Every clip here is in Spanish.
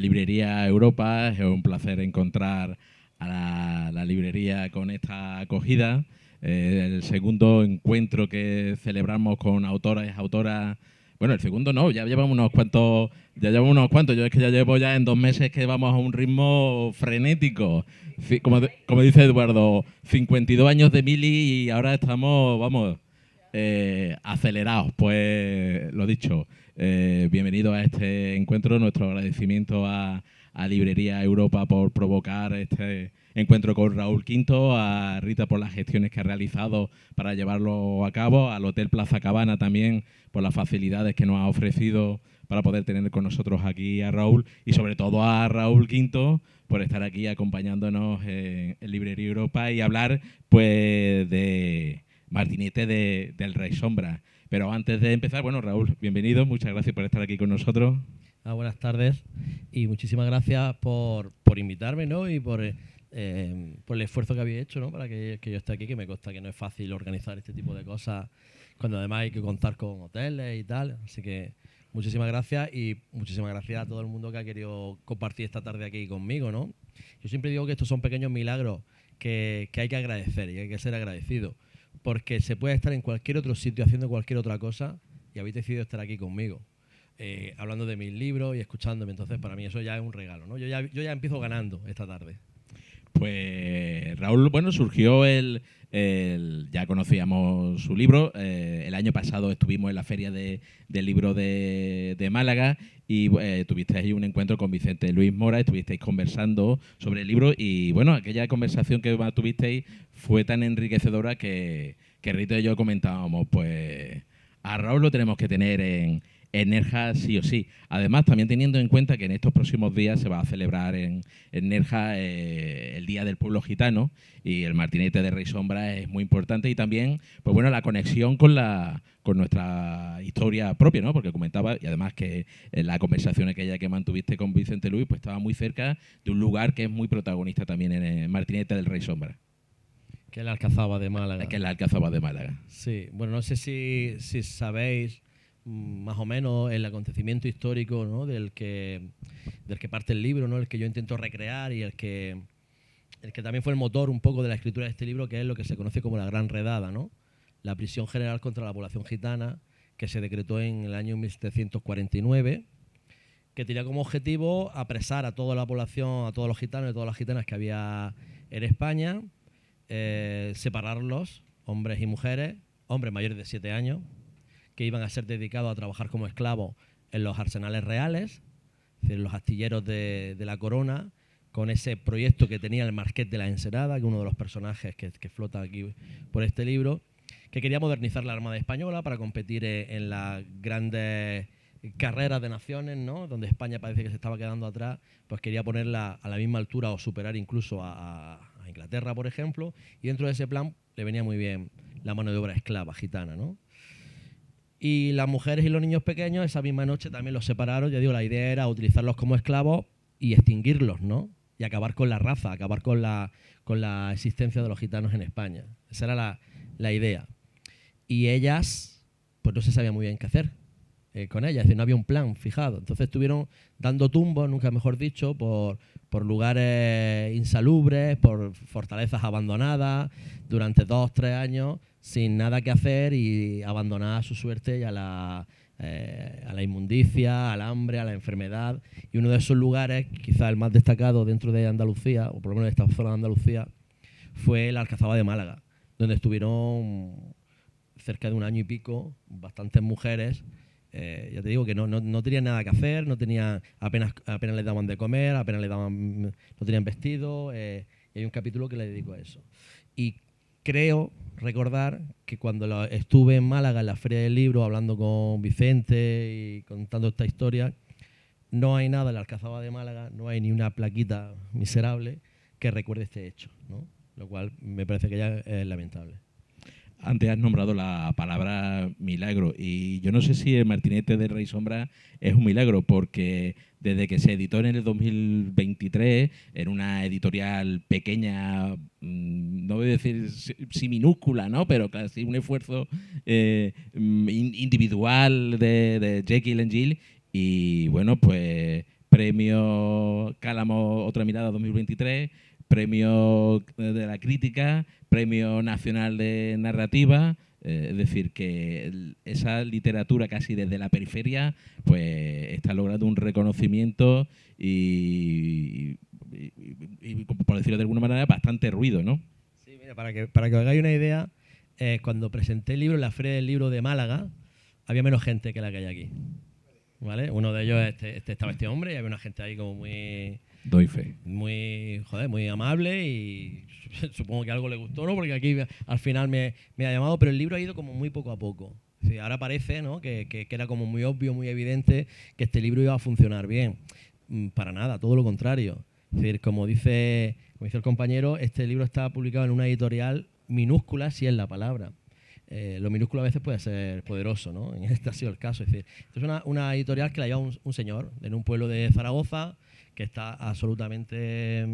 librería Europa. Es un placer encontrar a la librería con esta acogida. El segundo encuentro que celebramos con autoras y autoras. Bueno, el segundo no, ya llevamos unos cuantos. Yo es que ya llevo ya en 2 meses que vamos a un ritmo frenético. Como dice Eduardo, 52 años de Mili y ahora estamos, vamos, acelerados. Pues lo dicho, bienvenido a este encuentro. Nuestro agradecimiento a Librería Europa por provocar este encuentro con Raúl Quinto, a Rita por las gestiones que ha realizado para llevarlo a cabo, al Hotel Plaza Cabana también por las facilidades que nos ha ofrecido para poder tener con nosotros aquí a Raúl, y sobre todo a Raúl Quinto por estar aquí acompañándonos en Librería Europa y hablar pues de Martinete del Rey Sombra. Pero antes de empezar, bueno, Raúl, bienvenido, muchas gracias por estar aquí con nosotros. Buenas tardes y muchísimas gracias por invitarme, ¿no? Y por el esfuerzo que habéis hecho, ¿no? Para que yo esté aquí, que me consta que no es fácil organizar este tipo de cosas cuando además hay que contar con hoteles y tal. Así que muchísimas gracias y muchísimas gracias a todo el mundo que ha querido compartir esta tarde aquí conmigo, ¿no? Yo siempre digo que estos son pequeños milagros que hay que agradecer y hay que ser agradecido, porque se puede estar en cualquier otro sitio haciendo cualquier otra cosa y habéis decidido estar aquí conmigo. Hablando de mis libros y escuchándome. Entonces, para mí eso ya es un regalo, ¿no? Yo ya empiezo ganando esta tarde. Pues Raúl, bueno, surgió ya conocíamos su libro. El año pasado estuvimos en la Feria del Libro de Málaga y tuvisteis ahí un encuentro con Vicente Luis Mora, estuvisteis conversando sobre el libro y, bueno, aquella conversación que tuvisteis fue tan enriquecedora que Rita y yo comentábamos, pues a Raúl lo tenemos que tener en Nerja sí o sí. Además, también teniendo en cuenta que en estos próximos días se va a celebrar en Nerja el Día del Pueblo Gitano y el Martinete de Rey Sombra es muy importante, y también, pues bueno, la conexión con nuestra historia propia, ¿no? Porque comentaba, y además que en la conversación aquella que mantuviste con Vicente Luis, pues estaba muy cerca de un lugar que es muy protagonista también en el Martinete del Rey Sombra. Que es la Alcazaba de Málaga. Que es la Alcazaba de Málaga. Sí, bueno, no sé si sabéis más o menos el acontecimiento histórico, ¿no? del que parte el libro, ¿no? El que yo intento recrear y el que también fue el motor un poco de la escritura de este libro, que es lo que se conoce como la Gran Redada, ¿no? La prisión general contra la población gitana, que se decretó en el año 1749, que tenía como objetivo apresar a toda la población, a todos los gitanos y todas las gitanas que había en España, separarlos, hombres y mujeres, hombres mayores de 7 años, que iban a ser dedicados a trabajar como esclavos en los arsenales reales, es decir, los astilleros de la corona, con ese proyecto que tenía el Marqués de la Ensenada, que es uno de los personajes que flota aquí por este libro, que quería modernizar la Armada Española para competir en las grandes carreras de naciones, ¿no? Donde España parece que se estaba quedando atrás, pues quería ponerla a la misma altura o superar incluso a Inglaterra, por ejemplo, y dentro de ese plan le venía muy bien la mano de obra esclava gitana, ¿no? Y las mujeres y los niños pequeños esa misma noche también los separaron. Ya digo, la idea era utilizarlos como esclavos y extinguirlos, ¿no? Y acabar con la raza, acabar con la existencia de los gitanos en España. Esa era la idea. Y ellas, pues no se sabía muy bien qué hacer con ellas, es decir, no había un plan fijado. Entonces estuvieron dando tumbos, nunca mejor dicho, por lugares insalubres, por fortalezas abandonadas, durante 2-3 años, sin nada que hacer y abandonada a su suerte y a la inmundicia, al hambre, a la enfermedad. Y uno de esos lugares, quizás el más destacado dentro de Andalucía, o por lo menos de esta zona de Andalucía, fue la Alcazaba de Málaga, donde estuvieron cerca de 1 año y pico bastantes mujeres. Ya te digo que no tenían nada que hacer, apenas les daban de comer, no tenían vestido, y hay un capítulo que le dedico a eso. Y creo recordar que cuando estuve en Málaga en la Feria del Libro hablando con Vicente y contando esta historia, no hay nada en la Alcazaba de Málaga, no hay ni una plaquita miserable que recuerde este hecho, ¿no? Lo cual me parece que ya es lamentable. Antes has nombrado la palabra milagro y yo no sé si el Martinete de Rey Sombra es un milagro, porque desde que se editó en el 2023 en una editorial pequeña, no voy a decir si minúscula, ¿no? Pero casi un esfuerzo individual de Jekyll and Jill, y bueno, pues premio Cálamo Otra Mirada 2023, premio de la crítica, premio nacional de narrativa. Es decir, que esa literatura casi desde la periferia pues está logrando un reconocimiento y, por decirlo de alguna manera, bastante ruido, ¿no? Sí, mira, para que os hagáis una idea, cuando presenté el libro en la Feria del Libro de Málaga, había menos gente que la que hay aquí, ¿vale? Uno de ellos estaba este hombre y había una gente ahí como muy... Doy fe. Muy amable y supongo que algo le gustó, ¿no? Porque aquí al final me ha llamado, pero el libro ha ido como muy poco a poco. Sí, ahora parece, ¿no?, que era como muy obvio, muy evidente que este libro iba a funcionar bien. Para nada, todo lo contrario. Es decir, como dice el compañero, este libro está publicado en una editorial minúscula, si es la palabra. Lo minúsculo a veces puede ser poderoso, ¿no? En este ha sido el caso. Es decir, esto es una editorial que la lleva un señor en un pueblo de Zaragoza que está absolutamente,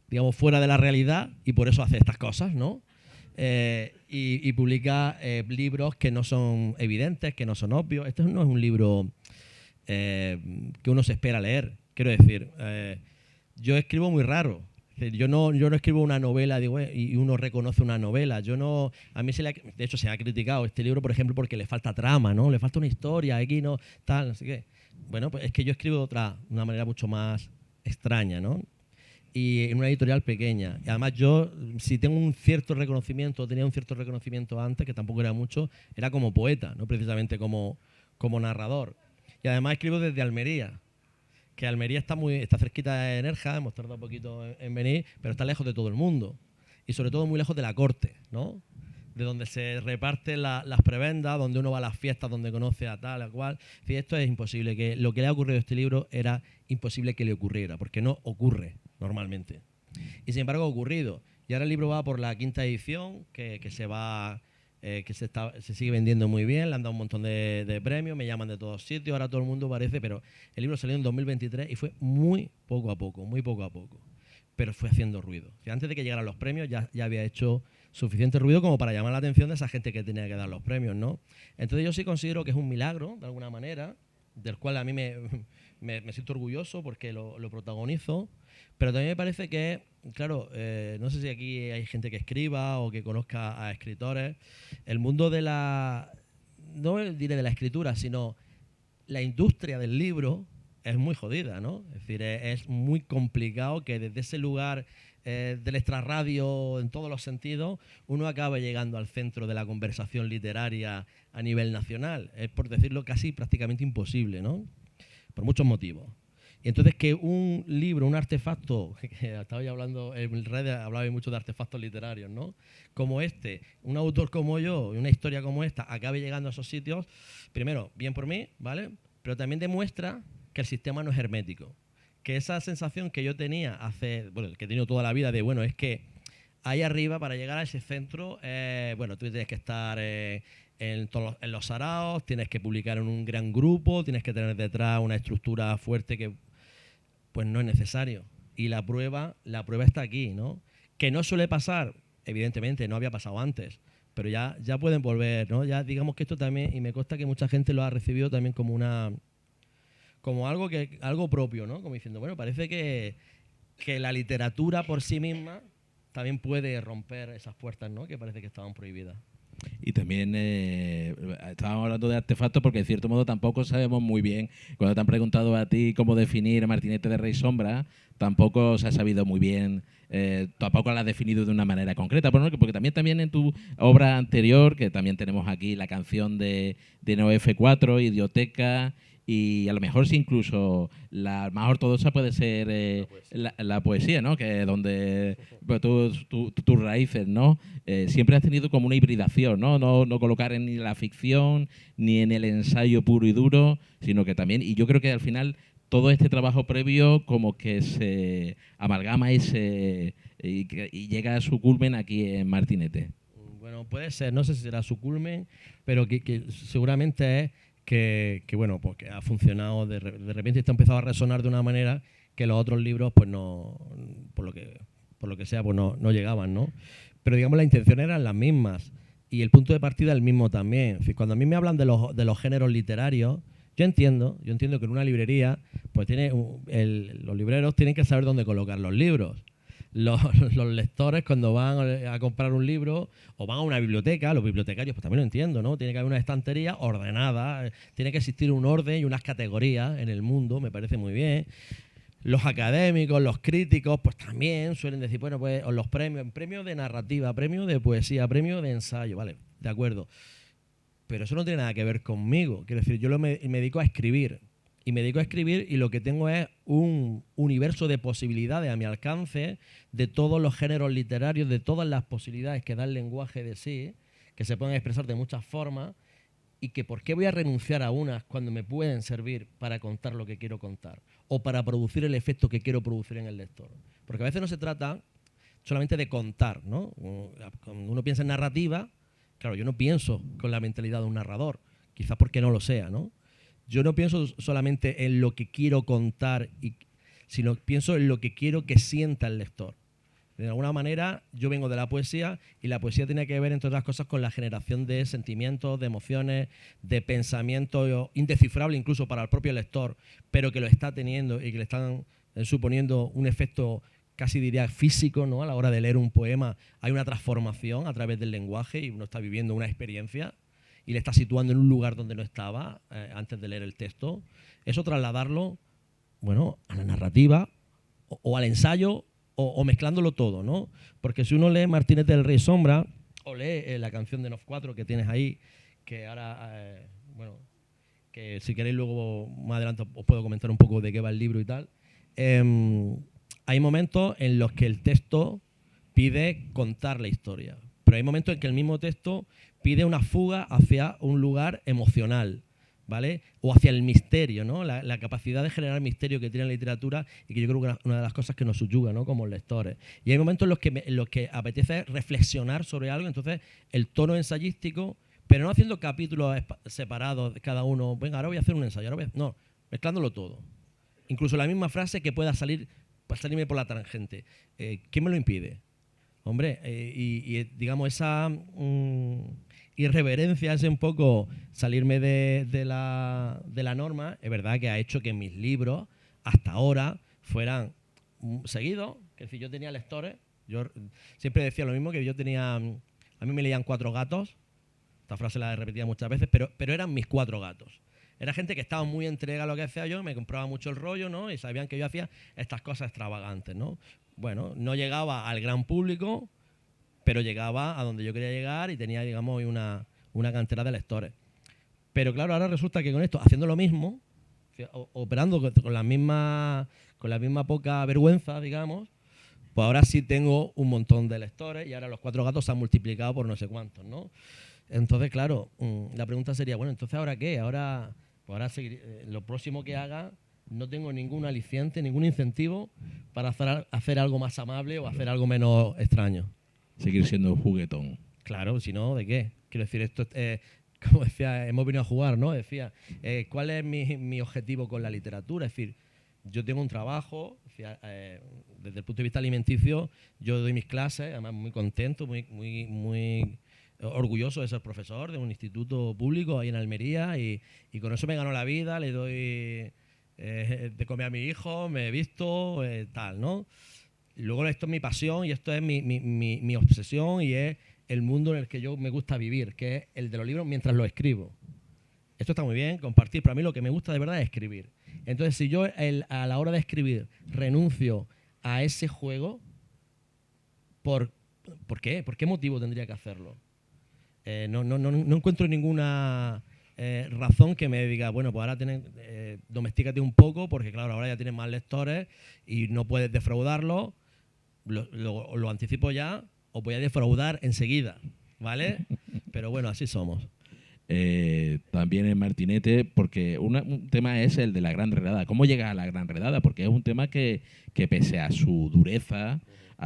digamos, fuera de la realidad y por eso hace estas cosas, ¿no? Y publica libros que no son evidentes, que no son obvios. Este no es un libro que uno se espera leer. Quiero decir, yo escribo muy raro. Yo no escribo una novela y uno reconoce una novela. A mí de hecho se ha criticado este libro, por ejemplo, porque le falta trama, ¿no? Le falta una historia, aquí no, tal, no sé qué. Bueno, pues es que yo escribo de una manera mucho más extraña, ¿no? Y en una editorial pequeña. Y además yo, si tengo un cierto reconocimiento, tenía un cierto reconocimiento antes, que tampoco era mucho, era como poeta, no precisamente como narrador. Y además escribo desde Almería, que Almería está cerquita de Nerja, hemos tardado un poquito en venir, pero está lejos de todo el mundo. Y sobre todo muy lejos de la corte, ¿no? De donde se reparten las prebendas, donde uno va a las fiestas, donde conoce a tal, a cual. En fin, esto es imposible. Que lo que le ha ocurrido a este libro era imposible que le ocurriera, porque no ocurre normalmente. Y sin embargo ha ocurrido. Y ahora el libro va por la 5ª edición, que se sigue vendiendo muy bien, le han dado un montón de premios, me llaman de todos sitios, ahora todo el mundo parece, pero el libro salió en 2023 y fue muy poco a poco, pero fue haciendo ruido. O sea, antes de que llegaran los premios ya había hecho suficiente ruido como para llamar la atención de esa gente que tenía que dar los premios, ¿no? Entonces yo sí considero que es un milagro, de alguna manera, del cual a mí me siento orgulloso porque lo protagonizo, pero también me parece que, claro, no sé si aquí hay gente que escriba o que conozca a escritores, el mundo no diré de la escritura, sino la industria del libro es muy jodida, ¿no? Es decir, es muy complicado que desde ese lugar del extrarradio en todos los sentidos, uno acabe llegando al centro de la conversación literaria a nivel nacional. Es, por decirlo, casi prácticamente imposible, ¿no? Por muchos motivos. Y entonces que un libro, un artefacto, que estaba ya hablando, en redes hablaba mucho de artefactos literarios, ¿no? Como este, un autor como yo, una historia como esta, acabe llegando a esos sitios, primero, bien por mí, ¿vale? Pero también demuestra que el sistema no es hermético. Que esa sensación que yo tenía que he tenido toda la vida es que ahí arriba, para llegar a ese centro, tú tienes que estar en los saraos, tienes que publicar en un gran grupo, tienes que tener detrás una estructura fuerte que pues no es necesario. Y la prueba está aquí, ¿no? Que no suele pasar, evidentemente, no había pasado antes, pero ya pueden volver, ¿no? Ya digamos que esto también, y me consta que mucha gente lo ha recibido también como algo propio, ¿no? Como diciendo, bueno, parece que la literatura por sí misma también puede romper esas puertas, ¿no? Que parece que estaban prohibidas. Y también estábamos hablando de artefactos porque, de cierto modo, tampoco sabemos muy bien. Cuando te han preguntado a ti cómo definir a Martinete de Rey Sombra, tampoco se ha sabido muy bien, tampoco lo has definido de una manera concreta. Porque también en tu obra anterior, que también tenemos aquí la canción de No F4, Idioteca, y a lo mejor sí incluso la más ortodoxa puede ser la poesía, ¿no? Que donde tus raíces, ¿no? Siempre has tenido como una hibridación, ¿no? No colocar en ni la ficción ni en el ensayo puro y duro, sino que también, y yo creo que al final todo este trabajo previo como que se amalgama y llega a su culmen aquí en Martinete. Bueno, puede ser, no sé si será su culmen, pero que seguramente es que ha funcionado de repente, está empezado a resonar de una manera que los otros libros pues no, por lo que sea, pues no llegaban, ¿no? Pero digamos las intenciones eran las mismas y el punto de partida el mismo también. Cuando a mí me hablan de los géneros literarios, yo Yo entiendo que en una librería, pues los libreros tienen que saber dónde colocar los libros. Los lectores, cuando van a comprar un libro o van a una biblioteca, los bibliotecarios, pues también lo entiendo, ¿no? Tiene que haber una estantería ordenada, tiene que existir un orden y unas categorías en el mundo, me parece muy bien. Los académicos, los críticos, pues también suelen decir, bueno, pues los premios de narrativa, premio de poesía, premio de ensayo, vale, de acuerdo. Pero eso no tiene nada que ver conmigo. Quiero decir, yo me dedico a escribir. Y me dedico a escribir y lo que tengo es un universo de posibilidades a mi alcance, de todos los géneros literarios, de todas las posibilidades que da el lenguaje de sí, que se pueden expresar de muchas formas, y que por qué voy a renunciar a unas cuando me pueden servir para contar lo que quiero contar o para producir el efecto que quiero producir en el lector. Porque a veces no se trata solamente de contar, ¿no? Cuando uno piensa en narrativa, claro, yo no pienso con la mentalidad de un narrador, quizás porque no lo sea, ¿no? Yo no pienso solamente en lo que quiero contar, sino pienso en lo que quiero que sienta el lector. De alguna manera, yo vengo de la poesía y la poesía tiene que ver, entre otras cosas, con la generación de sentimientos, de emociones, de pensamientos indescifrables incluso para el propio lector, pero que lo está teniendo y que le están suponiendo un efecto casi diría físico, ¿no? A la hora de leer un poema hay una transformación a través del lenguaje y uno está viviendo una experiencia y le está situando en un lugar donde no estaba antes de leer el texto. Eso trasladarlo, bueno, a la narrativa o al ensayo o mezclándolo todo, ¿no? Porque si uno lee Martínez del Rey Sombra o lee la canción de Nof 4 que tienes ahí, que ahora, bueno, que si queréis luego más adelante os puedo comentar un poco de qué va el libro y tal, hay momentos en los que el texto pide contar la historia, pero hay momentos en que el mismo texto pide una fuga hacia un lugar emocional, ¿vale? O hacia el misterio, ¿no? La capacidad de generar misterio que tiene la literatura y que yo creo que es una de las cosas que nos subyuga, ¿no? Como lectores. Y hay momentos en los que apetece reflexionar sobre algo, entonces el tono ensayístico, pero no haciendo capítulos separados, cada uno, venga, ahora voy a hacer un ensayo, no, mezclándolo todo. Incluso la misma frase que pueda salirme por la tangente. ¿Qué me lo impide? Hombre, digamos esa irreverencia, ese un poco salirme de la norma, es verdad que ha hecho que mis libros hasta ahora fueran seguidos, que si yo tenía lectores, yo siempre decía lo mismo, que yo tenía, a mí me leían 4 gatos, esta frase la he repetido muchas veces, pero eran mis 4 gatos. Era gente que estaba muy entregada a lo que hacía yo, me compraba mucho el rollo, ¿no? Y sabían que yo hacía estas cosas extravagantes, ¿no? Bueno, no llegaba al gran público, pero llegaba a donde yo quería llegar y tenía, digamos, una cantera de lectores. Pero claro, ahora resulta que con esto, haciendo lo mismo, operando con la misma poca vergüenza, digamos, pues ahora sí tengo un montón de lectores y ahora los 4 gatos se han multiplicado por no sé cuántos, ¿no? Entonces, claro, la pregunta sería, bueno, entonces ¿ahora qué? Ahora lo próximo que haga, no tengo ningún aliciente, ningún incentivo para hacer algo más amable o hacer algo menos extraño. Seguir siendo juguetón. Claro, si no, ¿de qué? Quiero decir, esto como decía, hemos venido a jugar, ¿no? Decía, ¿cuál es mi objetivo con la literatura? Es decir, yo tengo un trabajo, decía, desde el punto de vista alimenticio, yo doy mis clases, además muy contento, muy orgulloso de ser profesor de un instituto público ahí en Almería y con eso me ganó la vida, le doy de comer a mi hijo, me he visto, tal, ¿no? Y luego esto es mi pasión y esto es mi obsesión y es el mundo en el que yo me gusta vivir, que es el de los libros mientras los escribo. Esto está muy bien, compartir, pero a mí lo que me gusta de verdad es escribir. Entonces, si yo a la hora de escribir renuncio a ese juego, ¿por qué? ¿Por qué motivo tendría que hacerlo? No encuentro ninguna razón que me diga, bueno, pues ahora domestícate un poco, porque claro, ahora ya tienes más lectores y no puedes defraudarlos. Lo anticipo ya, os voy a defraudar enseguida, ¿vale? Pero bueno, así somos. También en Martinete, porque un tema es el de la gran redada. ¿Cómo llega a la gran redada? Porque es un tema que pese a su dureza,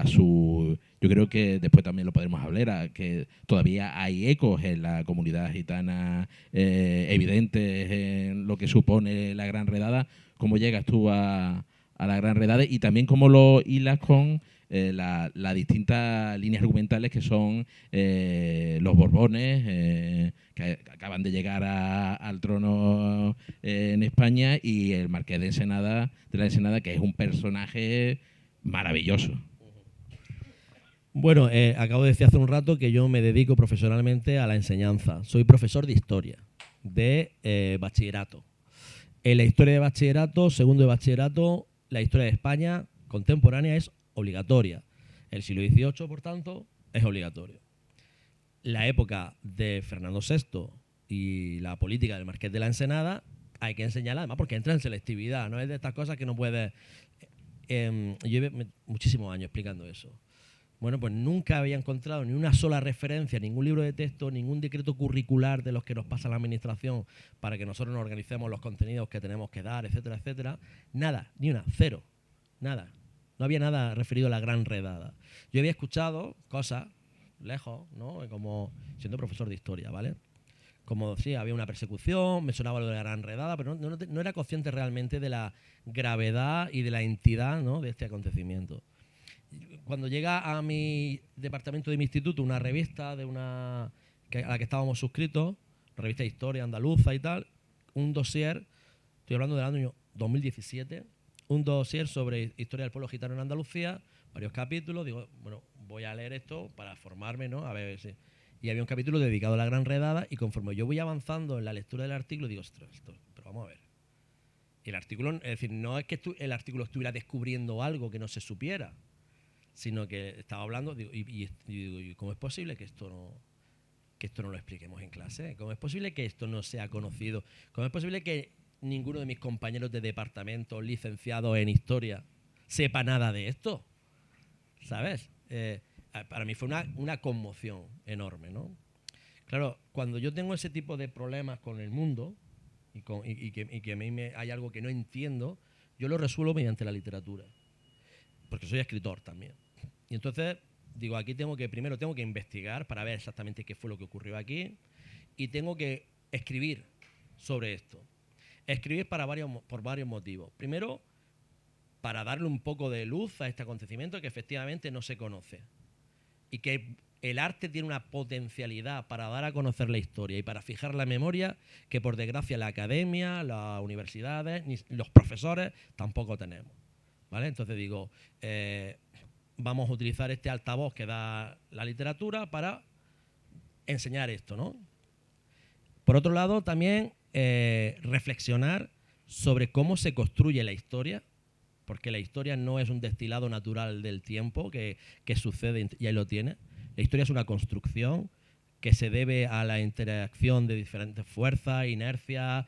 yo creo que después también lo podremos hablar, que todavía hay ecos en la comunidad gitana evidentes en lo que supone la gran redada. ¿Cómo llegas tú a la gran redada? Y también cómo lo hilas con las distintas líneas argumentales que son los Borbones, que acaban de llegar al trono en España, y el Marqués de la Ensenada, que es un personaje maravilloso. Bueno, acabo de decir hace un rato que yo me dedico profesionalmente a la enseñanza. Soy profesor de historia, de bachillerato. En la historia de bachillerato, segundo de bachillerato, la historia de España contemporánea es obligatoria. El siglo XVIII, por tanto, es obligatorio. La época de Fernando VI y la política del Marqués de la Ensenada hay que enseñarla, además porque entra en selectividad, no es de estas cosas que no puedes... yo llevo muchísimos años explicando eso. Bueno, pues nunca había encontrado ni una sola referencia, ningún libro de texto, ningún decreto curricular de los que nos pasa la administración para que nosotros nos organicemos los contenidos que tenemos que dar, etcétera, etcétera. Nada, ni una, cero, nada. No había nada referido a la Gran Redada. Yo había escuchado cosas lejos, ¿no? Como siendo profesor de historia, ¿vale? Como sí, había una persecución, me sonaba lo de la Gran Redada, pero no era consciente realmente de la gravedad y de la entidad, ¿no?, de este acontecimiento. Cuando llega a mi departamento de mi instituto una revista a la que estábamos suscritos, una revista de historia andaluza y tal, un dossier, estoy hablando del año 2017, un dossier sobre historia del pueblo gitano en Andalucía, varios capítulos, digo, bueno, voy a leer esto para formarme, ¿no? A ver si... Y había un capítulo dedicado a la Gran Redada, y conforme yo voy avanzando en la lectura del artículo, digo, ostras, pero vamos a ver. Y el artículo, es decir, no es que el artículo estuviera descubriendo algo que no se supiera, sino que estaba hablando, digo, y ¿cómo es posible que esto no lo expliquemos en clase? ¿Cómo es posible que esto no sea conocido? ¿Cómo es posible que ninguno de mis compañeros de departamento licenciados en historia sepa nada de esto? ¿Sabes? Para mí fue una conmoción enorme, ¿no? Claro, cuando yo tengo ese tipo de problemas con el mundo y que a mí hay algo que no entiendo, yo lo resuelvo mediante la literatura, porque soy escritor también. Y entonces digo, primero tengo que investigar para ver exactamente qué fue lo que ocurrió aquí, y tengo que escribir sobre esto. Escribir por varios motivos. Primero, para darle un poco de luz a este acontecimiento que efectivamente no se conoce, y que el arte tiene una potencialidad para dar a conocer la historia y para fijar la memoria que, por desgracia, la academia, las universidades, ni los profesores tampoco tenemos, ¿vale? Entonces digo, vamos a utilizar este altavoz que da la literatura para enseñar esto, ¿no? Por otro lado, también reflexionar sobre cómo se construye la historia, porque la historia no es un destilado natural del tiempo que sucede y ahí lo tiene. La historia es una construcción que se debe a la interacción de diferentes fuerzas, inercias,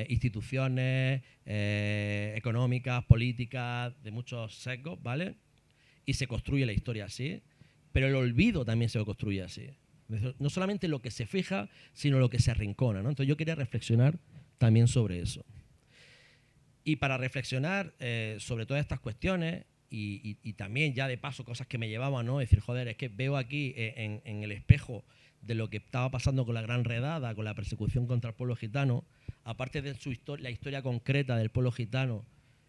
instituciones económicas, políticas, de muchos sesgos, ¿vale? Y se construye la historia así, pero el olvido también se lo construye así. No solamente lo que se fija, sino lo que se arrincona, ¿no? Entonces yo quería reflexionar también sobre eso. Y para reflexionar sobre todas estas cuestiones y también ya de paso cosas que me llevaban, ¿no? Decir, joder, es que veo aquí en el espejo de lo que estaba pasando con la Gran Redada, con la persecución contra el pueblo gitano, aparte de la historia concreta del pueblo gitano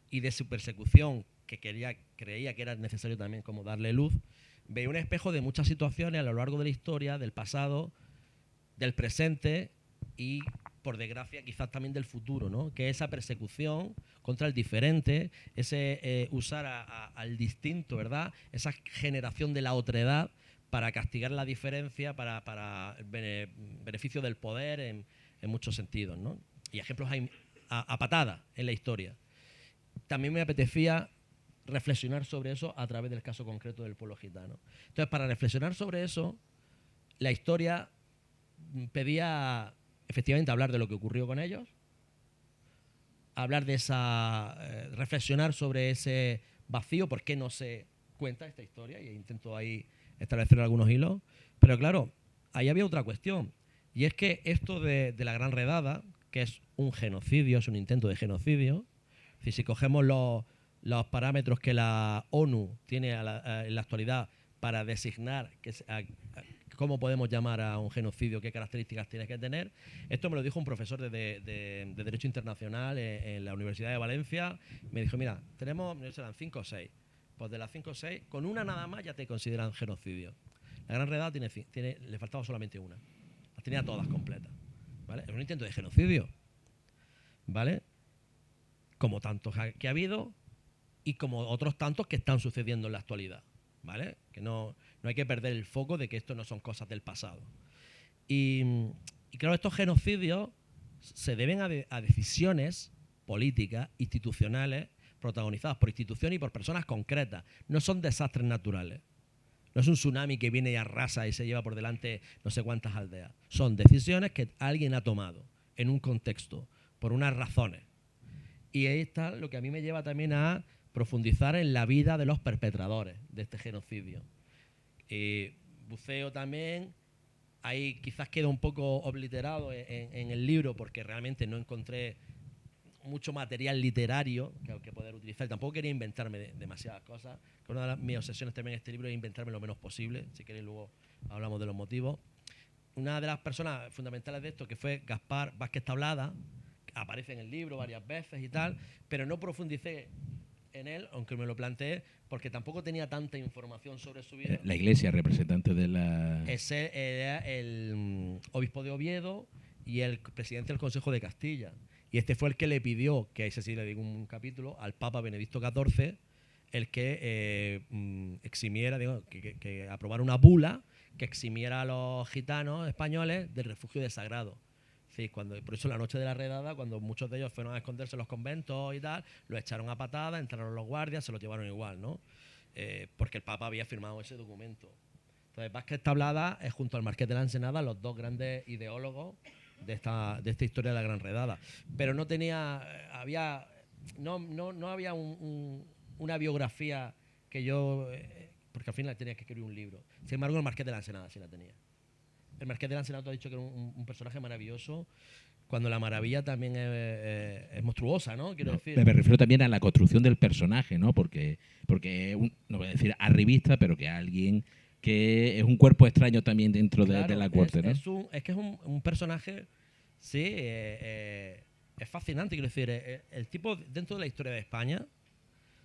y de su persecución, que creía que era necesario también como darle luz, veo un espejo de muchas situaciones a lo largo de la historia, del pasado, del presente y, por desgracia, quizás también del futuro, ¿no? Que esa persecución contra el diferente, ese usar al distinto, ¿verdad? Esa generación de la otredad para castigar la diferencia, para el beneficio del poder en muchos sentidos, ¿no? Y ejemplos hay a patada en la historia. También me apetecía reflexionar sobre eso a través del caso concreto del pueblo gitano. Entonces, para reflexionar sobre eso, la historia pedía efectivamente hablar de lo que ocurrió con ellos, hablar de reflexionar sobre ese vacío, por qué no se cuenta esta historia, y intento ahí establecer algunos hilos. Pero claro, ahí había otra cuestión, y es que esto de la Gran Redada, que es un genocidio, es un intento de genocidio, es decir, si cogemos los parámetros que la ONU tiene en la actualidad para designar cómo podemos llamar a un genocidio, qué características tiene que tener. Esto me lo dijo un profesor de Derecho Internacional en la Universidad de Valencia. Me dijo, mira, serán 5 o 6. Pues de las 5 o 6, con una nada más ya te consideran genocidio. La Gran Redada le faltaba solamente una. Las tenía todas completas. ¿Vale? Es un intento de genocidio. ¿Vale? Como tantos que ha habido y como otros tantos que están sucediendo en la actualidad. ¿Vale? Que no hay que perder el foco de que esto no son cosas del pasado. Y claro, estos genocidios se deben a decisiones políticas, institucionales, protagonizadas por instituciones y por personas concretas. No son desastres naturales. No es un tsunami que viene y arrasa y se lleva por delante no sé cuántas aldeas. Son decisiones que alguien ha tomado en un contexto, por unas razones. Y ahí está lo que a mí me lleva también a profundizar en la vida de los perpetradores de este genocidio. Buceo también, ahí quizás queda un poco obliterado en el libro porque realmente no encontré mucho material literario que poder utilizar. Tampoco quería inventarme demasiadas cosas. Que una de mis obsesiones también en este libro es inventarme lo menos posible. Si queréis luego hablamos de los motivos. Una de las personas fundamentales de esto, que fue Gaspar Vázquez Tablada, aparece en el libro varias veces y tal, pero no profundicé en él, aunque me lo planteé, porque tampoco tenía tanta información sobre su vida. La Iglesia, representante de la... Ese era el obispo de Oviedo y el presidente del Consejo de Castilla. Y este fue el que le pidió, que a ese sí le digo un capítulo, al Papa Benedicto XIV, el que eximiera, que aprobara una bula que eximiera a los gitanos españoles del refugio de sagrado. Sí, por eso la noche de la redada, cuando muchos de ellos fueron a esconderse en los conventos y tal, los echaron a patadas, entraron los guardias, se los llevaron igual, ¿no? Porque el Papa había firmado ese documento. Entonces, Vázquez Tablada es junto al Marqués de la Ensenada los dos grandes ideólogos de esta historia de la Gran Redada. Pero no había una biografía que yo, porque al final tenía que escribir un libro. Sin embargo, el Marqués de la Ensenada sí la tenía. El Marqués de la Ensenada ha dicho que era un personaje maravilloso, cuando la maravilla también es monstruosa, ¿no? Quiero decir. Me refiero también a la construcción del personaje, ¿no? Porque no voy a decir arribista, pero que alguien que es un cuerpo extraño también dentro de la corte, ¿no? Es que es un personaje, sí, es fascinante, quiero decir, el tipo dentro de la historia de España,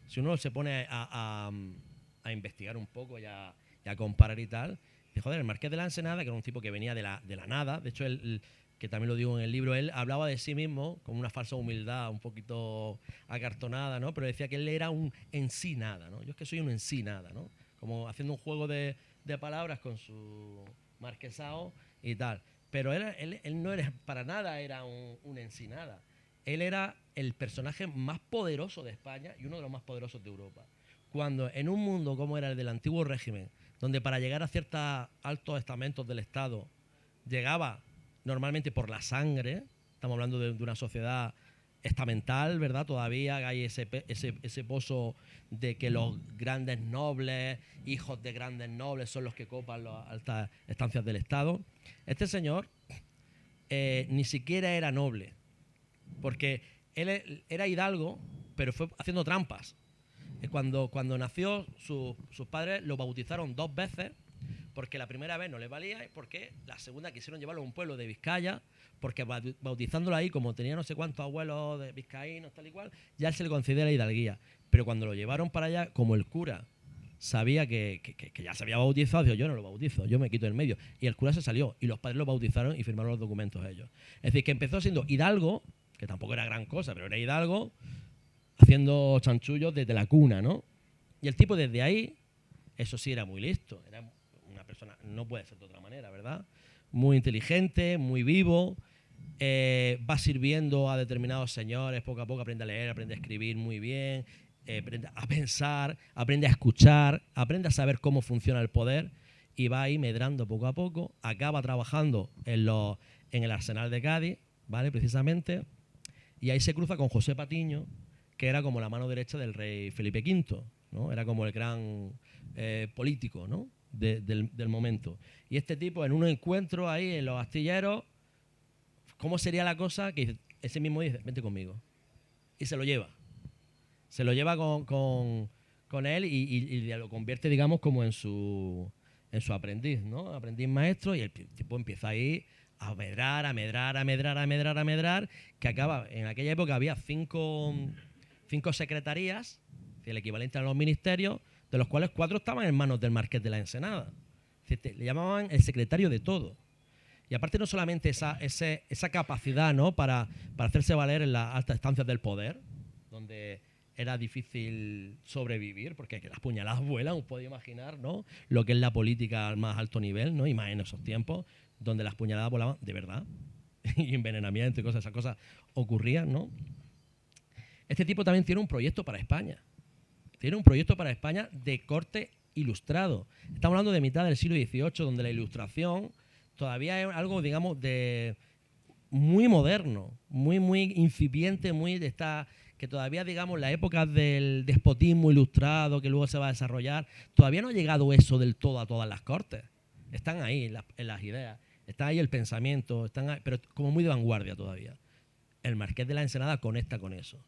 si uno se pone a investigar un poco y a comparar y tal, dice, joder, el Marqués de la Ensenada, que era un tipo que venía de la nada, de hecho él, que también lo digo en el libro, él hablaba de sí mismo con una falsa humildad un poquito acartonada, ¿no? Pero decía que él era un en sí nada, ¿no? Yo es que soy un en sí nada, ¿no? Como haciendo un juego de palabras con su marquesado y tal. Pero él no era para nada era un en sí nada. Él era el personaje más poderoso de España y uno de los más poderosos de Europa. Cuando en un mundo como era el del antiguo régimen, donde para llegar a ciertos altos estamentos del Estado llegaba normalmente por la sangre, estamos hablando de una sociedad estamental, ¿verdad? Todavía hay ese pozo de que los grandes nobles, hijos de grandes nobles, son los que copan las altas estancias del Estado. Este señor ni siquiera era noble, porque él era hidalgo, pero fue haciendo trampas. Cuando nació, sus padres lo bautizaron 2 veces, porque la primera vez no les valía y porque la segunda quisieron llevarlo a un pueblo de Vizcaya, porque bautizándolo ahí, como tenía no sé cuántos abuelos de vizcaínos, tal y cual, ya se le considera hidalguía. Pero cuando lo llevaron para allá, como el cura sabía que ya se había bautizado, dijo, yo no lo bautizo, yo me quito del medio. Y el cura se salió y los padres lo bautizaron y firmaron los documentos ellos. Es decir, que empezó siendo hidalgo, que tampoco era gran cosa, pero era hidalgo, haciendo chanchullos desde la cuna, ¿no? Y el tipo desde ahí, eso sí, era muy listo, era una persona, no puede ser de otra manera, ¿verdad? Muy inteligente, muy vivo, va sirviendo a determinados señores, poco a poco aprende a leer, aprende a escribir muy bien, aprende a pensar, aprende a escuchar, aprende a saber cómo funciona el poder y va ahí medrando poco a poco, acaba trabajando en el Arsenal de Cádiz, ¿vale? Precisamente, y ahí se cruza con José Patiño, que era como la mano derecha del rey Felipe V, ¿no? Era como el gran político, ¿no? del momento. Y este tipo, en un encuentro ahí en los astilleros, ¿cómo sería la cosa? Que ese mismo dice, vente conmigo. Y se lo lleva. Se lo lleva con él y lo convierte, digamos, como en su aprendiz, ¿no? Aprendiz maestro, y el tipo empieza ahí a medrar, que acaba, en aquella época había cinco secretarías, el equivalente a los ministerios, de los cuales 4 estaban en manos del Marqués de la Ensenada. Le llamaban el secretario de todo. Y aparte no solamente esa capacidad, ¿no?, para hacerse valer en las altas instancias del poder, donde era difícil sobrevivir, porque las puñaladas vuelan, os podéis imaginar, ¿no?, lo que es la política al más alto nivel, ¿no?, y más en esos tiempos, donde las puñaladas volaban de verdad, y envenenamiento y esas cosas ocurrían, ¿no? Este tipo también tiene un proyecto para España. Tiene un proyecto para España de corte ilustrado. Estamos hablando de mitad del siglo XVIII, donde la ilustración todavía es algo, digamos, de muy moderno, muy incipiente, que todavía, digamos, la época del despotismo ilustrado que luego se va a desarrollar, todavía no ha llegado eso del todo a todas las cortes. Están ahí en las ideas, está ahí el pensamiento, pero como muy de vanguardia todavía. El Marqués de la Ensenada conecta con eso.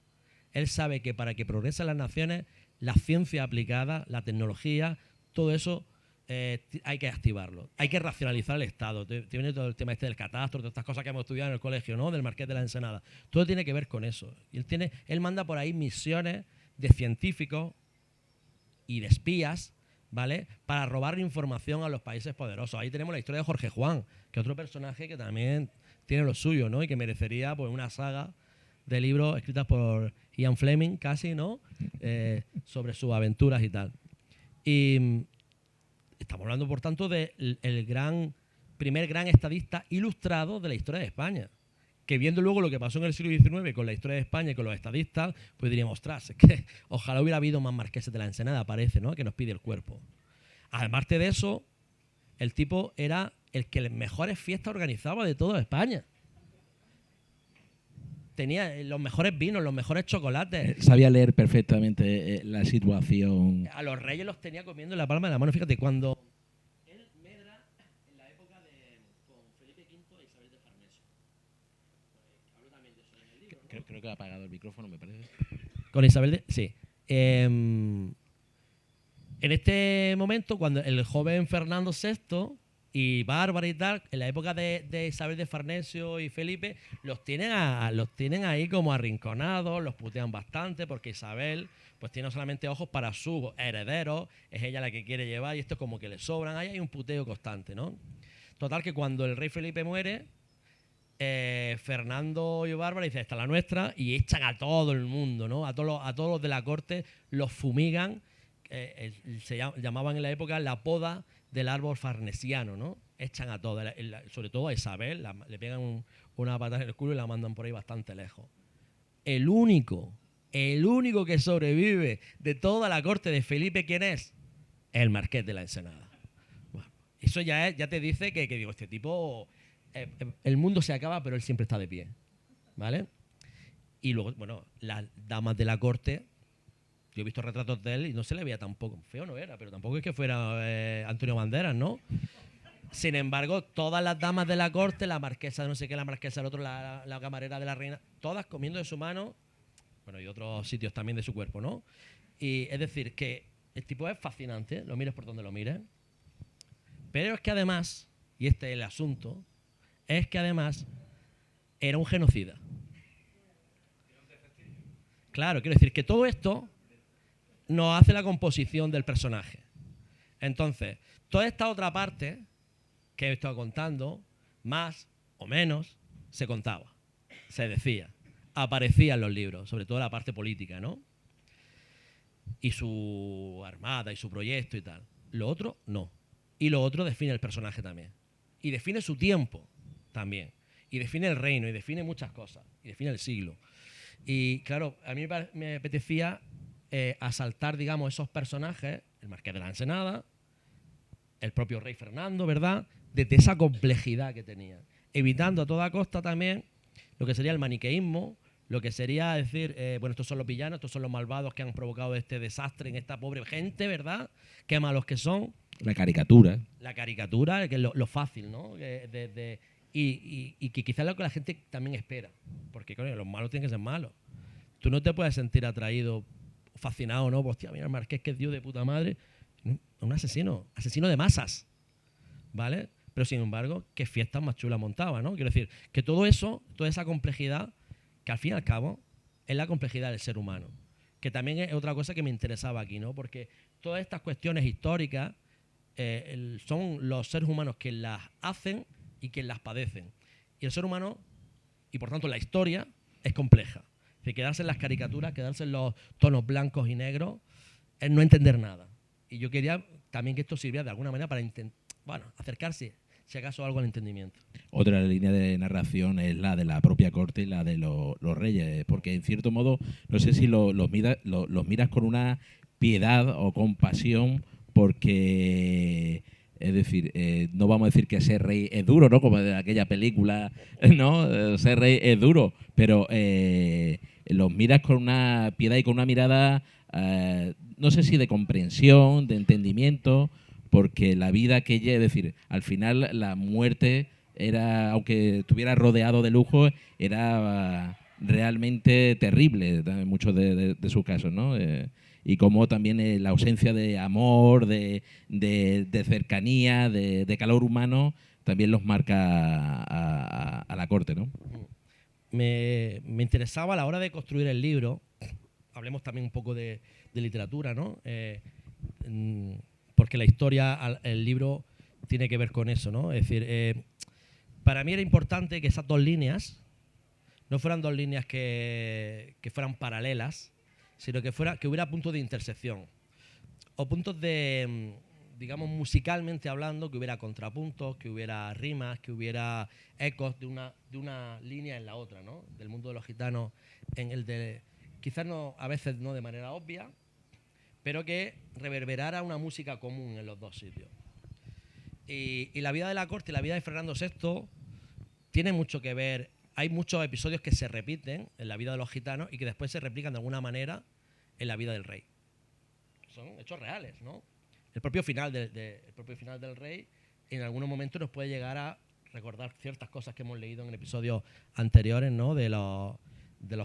Él sabe que para que progresen las naciones, la ciencia aplicada, la tecnología, todo eso hay que activarlo. Hay que racionalizar el Estado. Tiene todo el tema este del catastro, todas estas cosas que hemos estudiado en el colegio, ¿no?, del Marqués de la Ensenada. Todo tiene que ver con eso. Y él manda por ahí misiones de científicos y de espías, ¿vale?, para robar información a los países poderosos. Ahí tenemos la historia de Jorge Juan, que es otro personaje que también tiene lo suyo, ¿no?, y que merecería, pues, una saga de libros escritas por Ian Fleming, casi, ¿no?, sobre sus aventuras y tal. Y estamos hablando, por tanto, del primer gran estadista ilustrado de la historia de España, que viendo luego lo que pasó en el siglo XIX con la historia de España y con los estadistas, pues diríamos, ostras, es que ojalá hubiera habido más marqueses de la Ensenada, parece, ¿no?, que nos pide el cuerpo. Además de eso, el tipo era el que las mejores fiestas organizaba de toda España. Tenía los mejores vinos, los mejores chocolates. Sabía leer perfectamente la situación. A los reyes los tenía comiendo en la palma de la mano. Fíjate, cuando él medra en la época con Felipe V e Isabel de Farnesio. Hablo también de eso en el libro, ¿no? Creo que ha apagado el micrófono, me parece. Con Isabel de... Sí. En este momento, cuando el joven Fernando VI y Bárbara y tal, en la época de Isabel de Farnesio y Felipe, los tienen ahí como arrinconados, los putean bastante, porque Isabel pues tiene solamente ojos para sus herederos, es ella la que quiere llevar, y esto como que le sobran, ahí hay un puteo constante, ¿no? Total, que cuando el rey Felipe muere, Fernando y Bárbara dicen, esta es la nuestra, y echan a todo el mundo, ¿no? A todos los de la corte los fumigan, llamaban en la época la poda del árbol farnesiano, ¿no? Echan a todos, sobre todo a Isabel, le pegan una patada en el culo y la mandan por ahí bastante lejos. El único que sobrevive de toda la corte de Felipe, ¿quién es? El Marqués de la Ensenada. Bueno, eso ya te dice que digo, este tipo, el mundo se acaba, pero él siempre está de pie, ¿vale? Y luego, bueno, las damas de la corte, yo he visto retratos de él y no se le veía tampoco, feo no era, pero tampoco es que fuera Antonio Banderas, ¿no? Sin embargo, todas las damas de la corte, la marquesa de no sé qué, la marquesa del otro, la camarera de la reina, todas comiendo de su mano, bueno, y otros sitios también de su cuerpo, ¿no? Y es decir, que el tipo es fascinante, lo mires por donde lo mires, pero es que además, y este es el asunto, es que además era un genocida. Claro, quiero decir que todo esto nos hace la composición del personaje. Entonces, toda esta otra parte que he estado contando, más o menos, se contaba, se decía, aparecía en los libros, sobre todo la parte política, ¿no? Y su armada y su proyecto y tal. Lo otro, no. Y lo otro define el personaje también. Y define su tiempo también. Y define el reino, y define muchas cosas. Y define el siglo. Y claro, a mí me apetecía asaltar, digamos, esos personajes, el Marqués de la Ensenada, el propio rey Fernando, ¿verdad?, desde esa complejidad que tenía, evitando a toda costa también lo que sería el maniqueísmo, lo que sería decir, bueno, estos son los villanos, estos son los malvados que han provocado este desastre en esta pobre gente, ¿verdad?, qué malos que son. La caricatura. La caricatura, que es lo fácil, ¿no? Y que quizás es lo que la gente también espera, porque coño, los malos tienen que ser malos. Tú no te puedes sentir atraído, fascinado, ¿no? Pues, hostia, mira el Marqués, que es Dios de puta madre. Un asesino de masas, ¿vale? Pero sin embargo, qué fiestas más chulas montaba, ¿no? Quiero decir, que todo eso, toda esa complejidad, que al fin y al cabo es la complejidad del ser humano, que también es otra cosa que me interesaba aquí, ¿no? Porque todas estas cuestiones históricas son los seres humanos quienes las hacen y quienes las padecen. Y el ser humano, y por tanto la historia, es compleja. Es decir, quedarse en las caricaturas, quedarse en los tonos blancos y negros, es no entender nada. Y yo quería también que esto sirviera de alguna manera para acercarse, si acaso, algo al entendimiento. Otra línea de narración es la de la propia corte y la de los reyes, porque en cierto modo, no sé si los miras con una piedad o compasión, porque, es decir, no vamos a decir que ser rey es duro, ¿no? Como de aquella película, ¿no? Ser rey es duro, pero los miras con una piedad y con una mirada, no sé si de comprensión, de entendimiento, porque la vida que ella, es decir, al final la muerte era, aunque estuviera rodeado de lujo, era realmente terrible en muchos de sus casos, ¿no? Y como también la ausencia de amor, de cercanía, de calor humano, también los marca a la corte, ¿no? Me interesaba a la hora de construir el libro, hablemos también un poco de literatura, ¿no? Porque la historia, el libro, tiene que ver con eso, ¿no? Es decir, para mí era importante que esas dos líneas no fueran dos líneas que fueran paralelas, sino que hubiera puntos de intersección. O puntos de, digamos, musicalmente hablando, que hubiera contrapuntos, que hubiera rimas, que hubiera ecos de una línea en la otra, ¿no? Del mundo de los gitanos en el de, quizás no, a veces no de manera obvia, pero que reverberara una música común en los dos sitios. Y la vida de la corte y la vida de Fernando VI tiene mucho que ver. Hay muchos episodios que se repiten en la vida de los gitanos y que después se replican de alguna manera en la vida del rey. Son hechos reales, ¿no? El propio final del rey en algunos momentos nos puede llegar a recordar ciertas cosas que hemos leído en episodios anteriores, ¿no? de los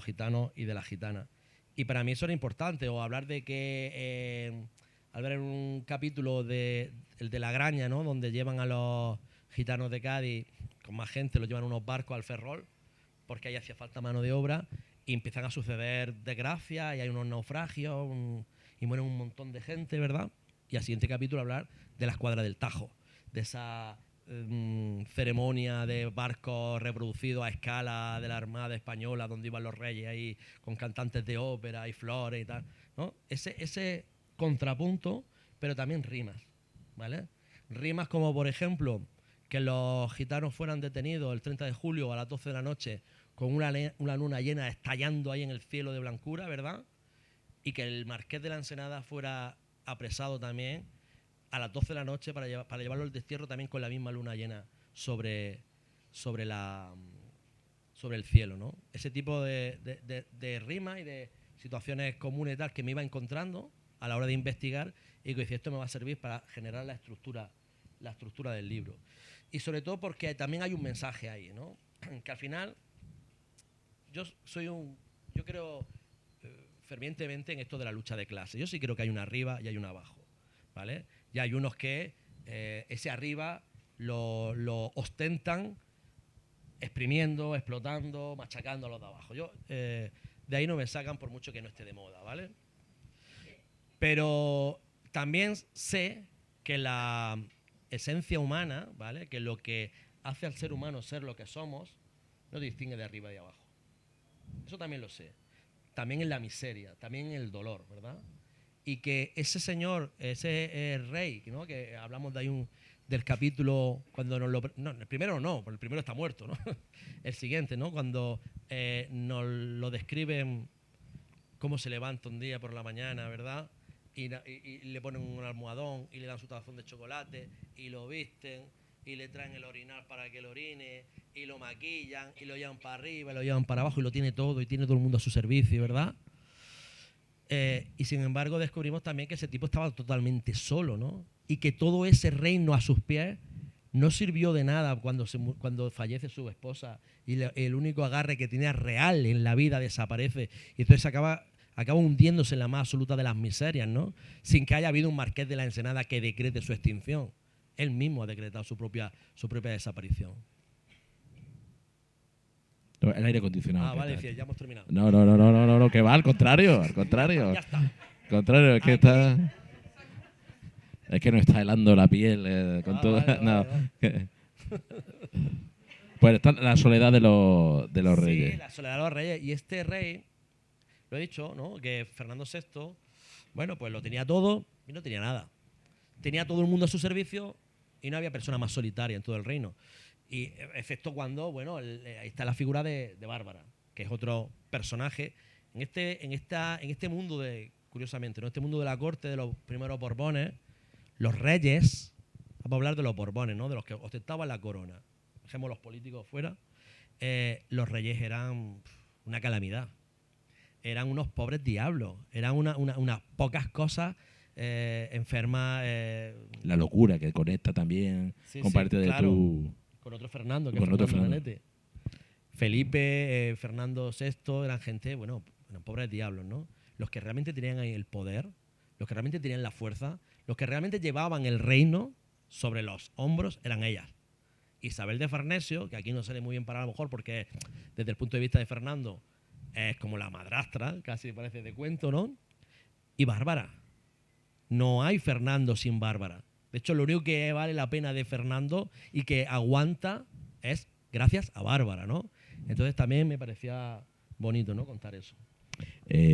gitanos y de las gitanas. Y para mí eso era importante, o hablar de que, al ver en un capítulo el de La Graña, ¿no? Donde llevan a los gitanos de Cádiz, con más gente, los llevan unos barcos al Ferrol, porque ahí hacía falta mano de obra, y empiezan a suceder desgracias, y hay unos naufragios, y mueren un montón de gente, ¿verdad? Y al siguiente capítulo hablar de la escuadra del Tajo, de esa ceremonia de barcos reproducidos a escala de la Armada Española, donde iban los reyes ahí con cantantes de ópera y flores y tal, ¿no? Ese contrapunto, pero también rimas, ¿vale? Rimas como, por ejemplo, que los gitanos fueran detenidos el 30 de julio a las 12 de la noche con una luna llena estallando ahí en el cielo de blancura, ¿verdad? Y que el marqués de la Ensenada fuera apresado también a las 12 de la noche para llevarlo al destierro también con la misma luna llena sobre el cielo, ¿no? Ese tipo de rimas y de situaciones comunes y tal que me iba encontrando a la hora de investigar y que decía, esto me va a servir para generar la estructura del libro. Y sobre todo porque también hay un mensaje ahí, ¿no? Que al final yo creo fervientemente en esto de la lucha de clases. Yo sí creo que hay una arriba y hay una abajo, ¿vale? Y hay unos que ese arriba lo ostentan exprimiendo, explotando, machacando a los de abajo. De ahí no me sacan por mucho que no esté de moda, ¿vale? Pero también sé que la esencia humana, ¿vale? Que lo que hace al ser humano ser lo que somos, no distingue de arriba y de abajo. Eso también lo sé. También en la miseria, también en el dolor, ¿verdad? Y que ese señor, ese rey, ¿no? Que hablamos de ahí del capítulo cuando nos lo... No, el primero no, porque el primero está muerto, ¿no? El siguiente, ¿no? Cuando nos lo describen cómo se levanta un día por la mañana, ¿verdad? Y le ponen un almohadón y le dan su tazón de chocolate y lo visten y le traen el orinal para que lo orine y lo maquillan y lo llevan para arriba y lo llevan para abajo y lo tiene todo y tiene todo el mundo a su servicio, ¿verdad? Y sin embargo descubrimos también que ese tipo estaba totalmente solo, ¿no? Y que todo ese reino a sus pies no sirvió de nada cuando fallece su esposa y el único agarre que tenía real en la vida desaparece y entonces acaba hundiéndose en la más absoluta de las miserias, ¿no? Sin que haya habido un marqués de la Ensenada que decrete su extinción. Él mismo ha decretado su propia desaparición. No, el aire acondicionado. Ah, vale, decía, ya hemos terminado. No, que va, al contrario. Ya está. Al contrario, es que está... Es que nos está helando la piel con todo. Vale, no. vale. Pues está la soledad de los Sí, reyes. la soledad de los reyes. Y este rey, lo he dicho, ¿no? Que Fernando VI, bueno, pues lo tenía todo y no tenía nada. Tenía todo el mundo a su servicio y no había persona más solitaria en todo el reino. Y excepto cuando, bueno, ahí está la figura de Bárbara, que es otro personaje. En este mundo curiosamente, ¿no? Este mundo de la corte de los primeros Borbones, los reyes, vamos a hablar de los Borbones, ¿no? De los que ostentaban la corona. Dejemos los políticos fuera. Los reyes eran una calamidad. Eran unos pobres diablos. Eran unas pocas cosas enfermas. La locura que conecta también con parte de claro, tu... con otro Fernando, que con es otro Fernando Fernando. Manete. Felipe, Fernando VI, eran gente, bueno, eran pobres diablos, ¿no? Los que realmente tenían ahí el poder, los que realmente tenían la fuerza, los que realmente llevaban el reino sobre los hombros eran ellas. Isabel de Farnesio, que aquí no sale muy bien para a lo mejor porque desde el punto de vista de Fernando es como la madrastra, casi parece de cuento, ¿no? Y Bárbara. No hay Fernando sin Bárbara. De hecho, lo único que vale la pena de Fernando y que aguanta es gracias a Bárbara, ¿no? Entonces también me parecía bonito, ¿no? Contar eso.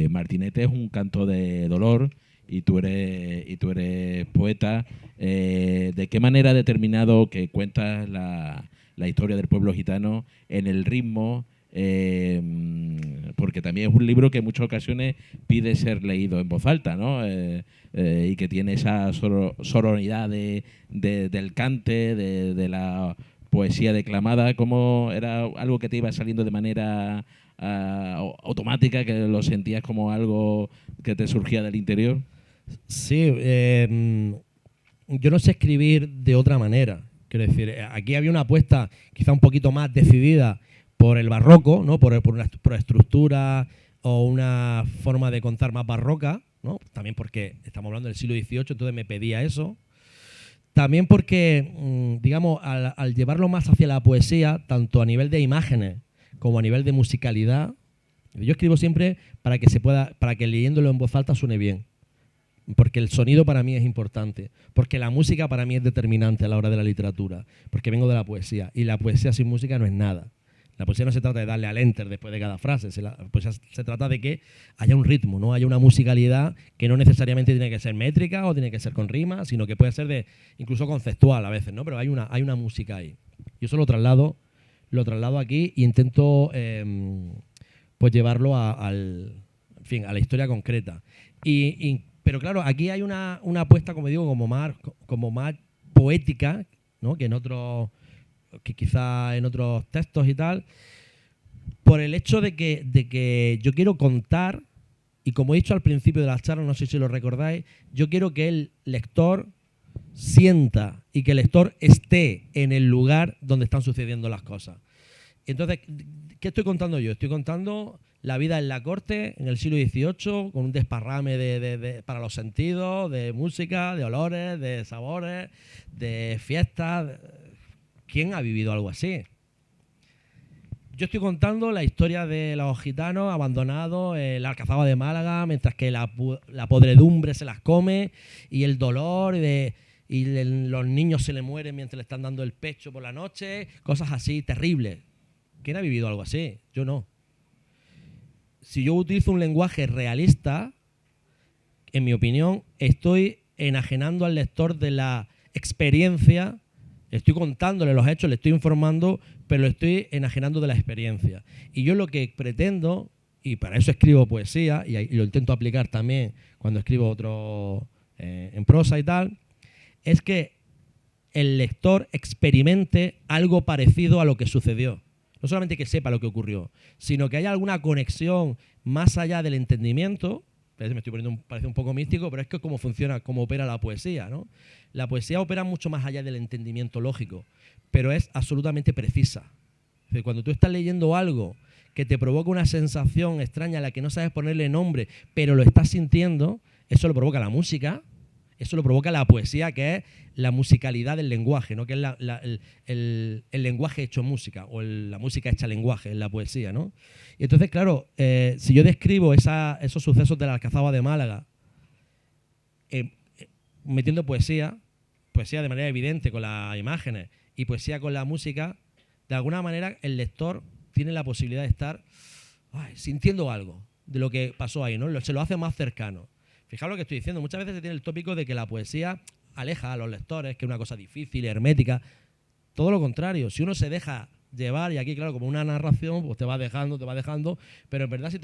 Martinete es un canto de dolor y tú eres poeta. ¿De qué manera ha determinado que cuentas la historia del pueblo gitano en el ritmo? Porque también es un libro que en muchas ocasiones pide ser leído en voz alta, ¿no? Y que tiene esa sonoridad del cante, de la poesía declamada, como era algo que te iba saliendo de manera automática, que lo sentías como algo que te surgía del interior. Sí, yo no sé escribir de otra manera. Quiero decir, aquí había una apuesta quizá un poquito más decidida por el barroco, ¿no? por estructura o una forma de contar más barroca, ¿no? También porque estamos hablando del siglo XVIII, entonces me pedía eso. También porque, digamos, al llevarlo más hacia la poesía, tanto a nivel de imágenes como a nivel de musicalidad, yo escribo siempre para que leyéndolo en voz alta suene bien. Porque el sonido para mí es importante, porque la música para mí es determinante a la hora de la literatura, porque vengo de la poesía y la poesía sin música no es nada. La poesía no se trata de darle al enter después de cada frase, la poesía se trata de que haya un ritmo, ¿no? Haya una musicalidad que no necesariamente tiene que ser métrica o tiene que ser con rima, sino que puede ser incluso conceptual a veces, ¿no? Pero hay una música ahí. Yo eso lo traslado aquí e intento pues llevarlo a la historia concreta. Pero claro, aquí hay una apuesta, como digo, como más poética, ¿no? que quizá en otros textos y tal, por el hecho de que yo quiero contar, y como he dicho al principio de la charla, no sé si lo recordáis, yo quiero que el lector sienta y que el lector esté en el lugar donde están sucediendo las cosas. Entonces, ¿qué estoy contando yo? Estoy contando la vida en la corte en el siglo XVIII, con un desparrame para los sentidos, de música, de olores, de sabores, de fiestas. ¿Quién ha vivido algo así? Yo estoy contando la historia de los gitanos abandonados en la Alcazaba de Málaga, mientras que la podredumbre se las come y el dolor los niños se le mueren mientras le están dando el pecho por la noche, cosas así terribles. ¿Quién ha vivido algo así? Yo no. Si yo utilizo un lenguaje realista, en mi opinión, estoy enajenando al lector de la experiencia. Estoy contándole los hechos, le estoy informando, pero lo estoy enajenando de la experiencia. Y yo lo que pretendo, y para eso escribo poesía, y lo intento aplicar también cuando escribo otro en prosa y tal, es que el lector experimente algo parecido a lo que sucedió. No solamente que sepa lo que ocurrió, sino que haya alguna conexión más allá del entendimiento. Me estoy poniendo, parece un poco místico, pero es que cómo funciona, cómo opera la poesía, ¿no? La poesía opera mucho más allá del entendimiento lógico, pero es absolutamente precisa. Es decir, cuando tú estás leyendo algo que te provoca una sensación extraña a la que no sabes ponerle nombre, pero lo estás sintiendo, eso lo provoca la música, Eso lo provoca la poesía, que es la musicalidad del lenguaje, ¿no? Que es el lenguaje hecho música, o la música hecha lenguaje, en la poesía, ¿no? Y entonces, claro, si yo describo esos sucesos de la Alcazaba de Málaga, metiendo poesía de manera evidente con las imágenes y poesía con la música, de alguna manera el lector tiene la posibilidad de estar sintiendo algo de lo que pasó ahí, ¿no? Se lo hace más cercano. Fijaos lo que estoy diciendo. Muchas veces se tiene el tópico de que la poesía aleja a los lectores, que es una cosa difícil, hermética. Todo lo contrario. Si uno se deja llevar, y aquí, claro, como una narración, pues te va dejando, pero en verdad si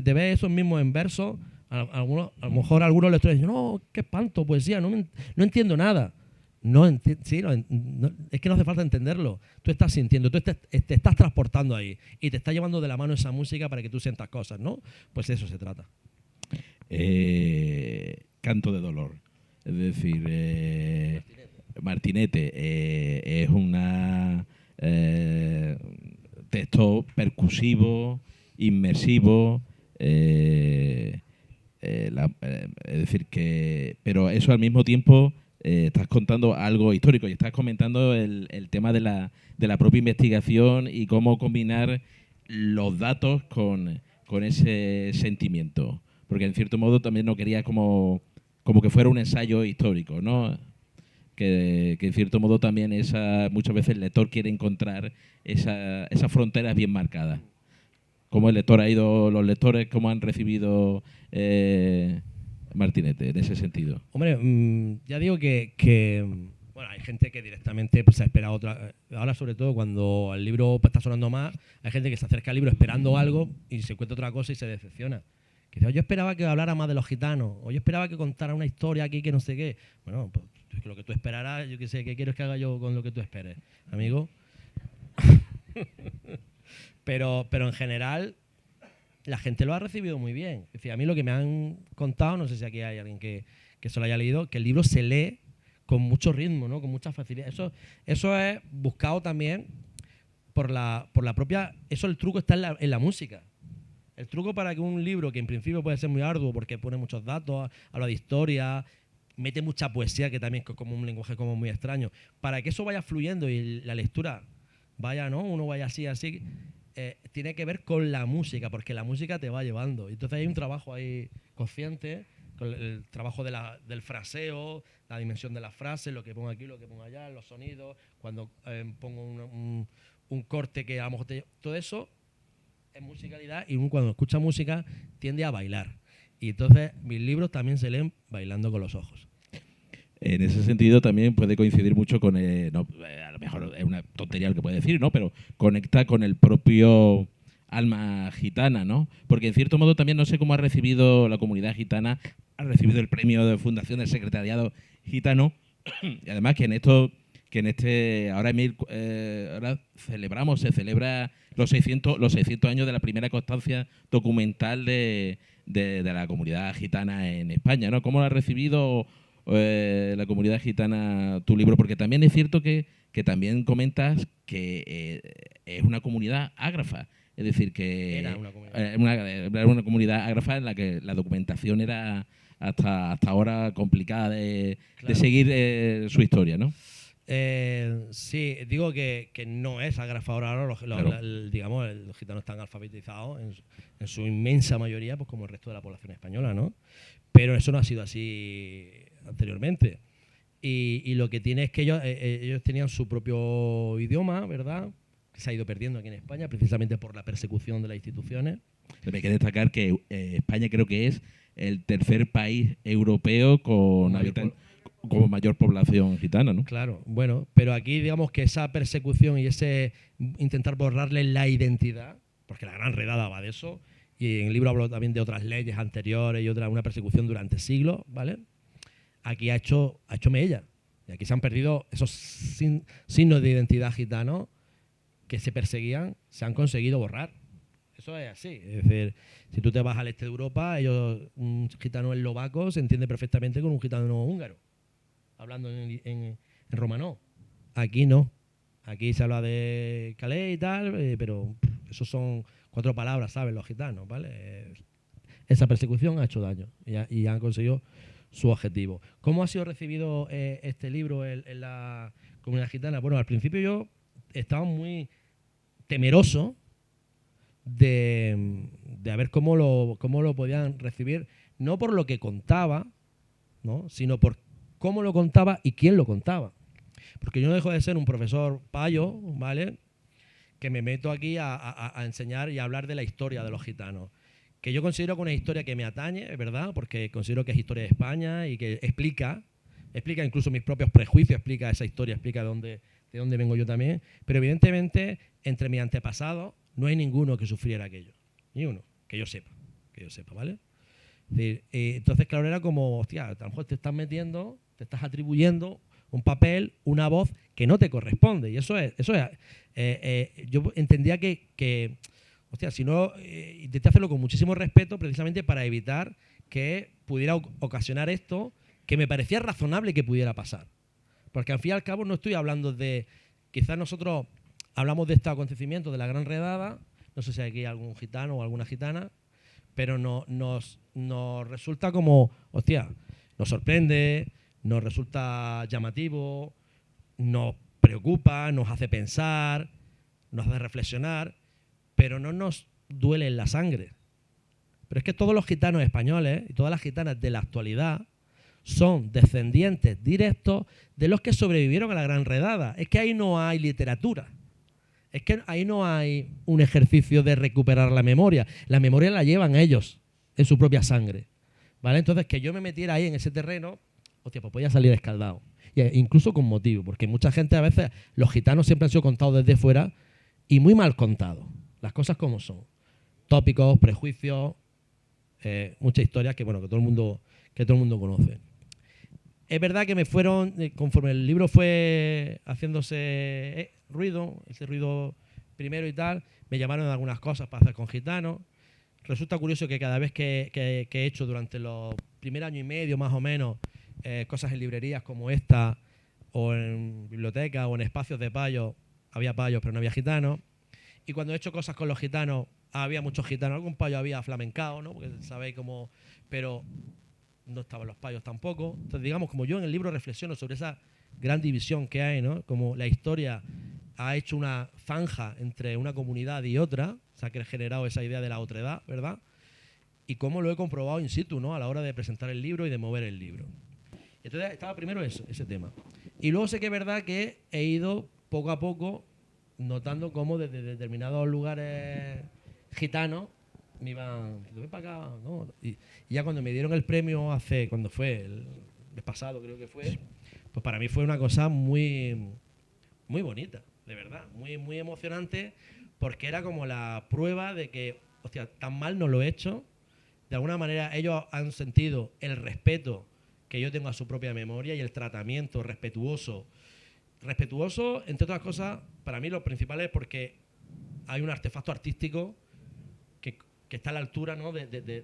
te ves esos mismos en verso, a lo mejor algunos lectores dicen, no, qué espanto, poesía, no entiendo nada. Es que no hace falta entenderlo. Tú estás sintiendo, te estás transportando ahí y te está llevando de la mano esa música para que tú sientas cosas, ¿no? Pues de eso se trata. Canto de dolor. Es decir, Martinete es un texto percusivo, inmersivo, es decir, pero eso al mismo tiempo estás contando algo histórico y estás comentando el tema de la propia investigación y cómo combinar los datos con ese sentimiento. Porque en cierto modo también no querías como que fuera un ensayo histórico, ¿no? Que en cierto modo también muchas veces el lector quiere encontrar esas fronteras bien marcadas. ¿Cómo los lectores, cómo han recibido Martinete en ese sentido? Hombre, ya digo que bueno, hay gente que directamente pues, se espera otra. Ahora, sobre todo, cuando el libro está sonando más, hay gente que se acerca al libro esperando algo y se encuentra otra cosa y se decepciona. Que dice, yo esperaba que hablara más de los gitanos, o yo esperaba que contara una historia aquí que no sé qué. Bueno, pues lo que tú esperarás, yo qué sé, ¿qué quieres que haga yo con lo que tú esperes, amigo? pero en general, la gente lo ha recibido muy bien. Es decir, a mí lo que me han contado, no sé si aquí hay alguien que se lo haya leído, que el libro se lee con mucho ritmo, ¿no? Con mucha facilidad. Eso es buscado también por la propia... Eso, el truco está en la música. El truco para que un libro, que en principio puede ser muy arduo porque pone muchos datos, habla de historia, mete mucha poesía, que también es como un lenguaje como muy extraño, para que eso vaya fluyendo y la lectura vaya, ¿no? Uno vaya así, tiene que ver con la música, porque la música te va llevando. Entonces hay un trabajo ahí consciente, con el trabajo del fraseo, la dimensión de la frase, lo que pongo aquí, lo que pongo allá, los sonidos, cuando pongo un corte que a lo mejor todo eso es musicalidad, y uno cuando escucha música tiende a bailar. Y entonces mis libros también se leen bailando con los ojos. En ese sentido también puede coincidir mucho con, a lo mejor es una tontería lo que puede decir, ¿no? Pero conecta con el propio alma gitana, ¿no? Porque en cierto modo también no sé cómo ha recibido la comunidad gitana, ha recibido el premio de Fundación del Secretariado Gitano, y además que ahora se celebra los 600 años de la primera constancia documental de la comunidad gitana en España, ¿no? ¿Cómo lo ha recibido la comunidad gitana tu libro? Porque también es cierto que también comentas que es una comunidad ágrafa, es decir, que era una comunidad ágrafa en la que la documentación era hasta ahora complicada de seguir su historia, ¿no? Sí, digo que no es ágrafa ahora, digamos, los gitanos están alfabetizados en su inmensa mayoría, pues como el resto de la población española, ¿no? Pero eso no ha sido así anteriormente. Y lo que tiene es que ellos tenían su propio idioma, ¿verdad? Que se ha ido perdiendo aquí en España, precisamente por la persecución de las instituciones. Pero hay que destacar que España creo que es el tercer país europeo con mayor población gitana, ¿no? Claro, bueno, pero aquí digamos que esa persecución y ese intentar borrarle la identidad, porque la gran redada va de eso, y en el libro hablo también de otras leyes anteriores y una persecución durante siglos, ¿vale? Aquí ha hecho mella. Y aquí se han perdido esos signos de identidad gitanos que se perseguían, se han conseguido borrar. Eso es así. Es decir, si tú te vas al este de Europa, un gitano eslovaco se entiende perfectamente con un gitano húngaro, hablando en romanó. Aquí no. Aquí se habla de Calais y tal, pero eso son 4 palabras, ¿sabes? Los gitanos, ¿vale? Esa persecución ha hecho daño y han conseguido su objetivo. ¿Cómo ha sido recibido este libro en la comunidad gitana? Bueno, al principio yo estaba muy temeroso de a ver cómo lo podían recibir, no por lo que contaba, ¿no?, sino por cómo lo contaba y quién lo contaba. Porque yo no dejo de ser un profesor payo, ¿vale?, que me meto aquí a enseñar y a hablar de la historia de los gitanos, que yo considero que una historia que me atañe, ¿verdad?, porque considero que es historia de España y que explica incluso mis propios prejuicios, explica esa historia, explica de dónde vengo yo también, pero evidentemente entre mis antepasados no hay ninguno que sufriera aquello, ni uno, que yo sepa, ¿vale? Es decir, entonces, claro, era como, hostia, a lo mejor te estás metiendo, te estás atribuyendo un papel, una voz que no te corresponde. Y eso es yo entendía que hostia, si no, intenté hacerlo con muchísimo respeto precisamente para evitar que pudiera ocasionar esto que me parecía razonable que pudiera pasar. Porque al fin y al cabo no estoy hablando de, quizás nosotros hablamos de este acontecimiento de la Gran Redada, no sé si hay aquí algún gitano o alguna gitana, pero nos resulta como, hostia, nos sorprende, nos resulta llamativo, nos preocupa, nos hace pensar, nos hace reflexionar, pero no nos duele en la sangre. Pero es que todos los gitanos españoles y todas las gitanas de la actualidad son descendientes directos de los que sobrevivieron a la Gran Redada. Es que ahí no hay literatura. Es que ahí no hay un ejercicio de recuperar la memoria. La memoria la llevan ellos en su propia sangre, ¿vale? Entonces, que yo me metiera ahí en ese terreno, hostia, pues podía salir escaldado. Incluso con motivo, porque mucha gente a veces, los gitanos siempre han sido contados desde fuera y muy mal contados. Las cosas como son. Tópicos, prejuicios, muchas historias que, bueno, que todo el mundo conoce. Es verdad que me fueron, conforme el libro fue haciéndose ruido, ese ruido primero y tal, me llamaron de algunas cosas para hacer con gitanos. Resulta curioso que cada vez que he hecho durante los primer año y medio más o menos cosas en librerías como esta, o en bibliotecas o en espacios de payos, había payos pero no había gitanos. Y cuando he hecho cosas con los gitanos, había muchos gitanos, algún payo había flamencao, ¿no?, porque sabéis cómo, pero no estaban los payos tampoco. Entonces, digamos, como yo en el libro reflexiono sobre esa gran división que hay, ¿no?, como la historia ha hecho una zanja entre una comunidad y otra, se ha generado esa idea de la otredad, ¿verdad?, y cómo lo he comprobado in situ, ¿no?, a la hora de presentar el libro y de mover el libro. Entonces estaba primero ese tema. Y luego sé que es verdad que he ido poco a poco notando cómo desde determinados lugares gitanos me iban, ven para acá, ¿no? Y ya cuando me dieron el premio cuando fue el mes pasado, creo que fue, pues para mí fue una cosa muy, muy bonita, de verdad, muy, muy emocionante, porque era como la prueba de que, hostia, tan mal no lo he hecho. De alguna manera ellos han sentido el respeto que yo tengo a su propia memoria y el tratamiento respetuoso, entre otras cosas, para mí lo principal es porque hay un artefacto artístico que está a la altura, ¿no?, de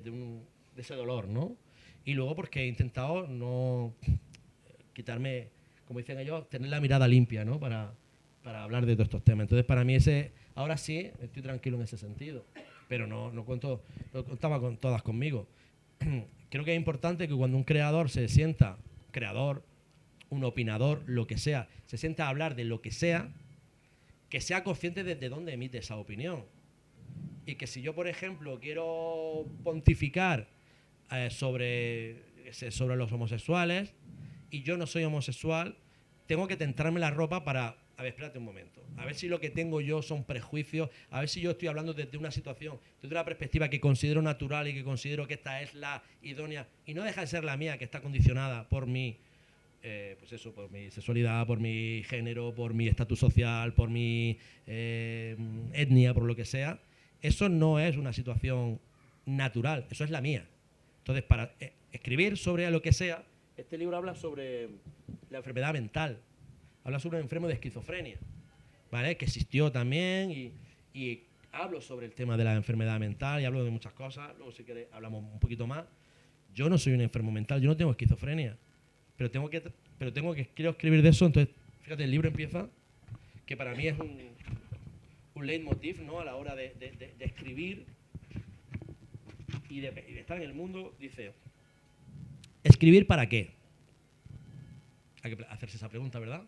ese dolor, ¿no? Y luego porque he intentado no quitarme, como dicen ellos, tener la mirada limpia, ¿no?, para hablar de todos estos temas. Entonces, para mí ahora sí estoy tranquilo en ese sentido, pero no contaba con todas conmigo. Creo que es importante que cuando un creador se sienta, un opinador, lo que sea, se sienta a hablar de lo que sea, que sea consciente de dónde emite esa opinión. Y que si yo, por ejemplo, quiero pontificar sobre los homosexuales y yo no soy homosexual, tengo que tentarme la ropa para, a ver, espérate un momento, a ver si lo que tengo yo son prejuicios, a ver si yo estoy hablando desde una situación, desde una perspectiva que considero natural y que considero que esta es la idónea y no deja de ser la mía, que está condicionada por mi por mi sexualidad, por mi género, por mi estatus social, por mi etnia, por lo que sea. Eso no es una situación natural, eso es la mía. Entonces, para escribir sobre lo que sea, este libro habla sobre la enfermedad mental, habla sobre un enfermo de esquizofrenia, ¿vale?, que existió también y hablo sobre el tema de la enfermedad mental y hablo de muchas cosas, luego si queréis hablamos un poquito más. Yo no soy un enfermo mental, yo no tengo esquizofrenia, pero quiero escribir de eso. Entonces, fíjate, el libro empieza, que para mí es un leitmotiv, ¿no?, a la hora de escribir y de estar en el mundo. Dice: ¿Escribir para qué? Hay que hacerse esa pregunta, ¿verdad?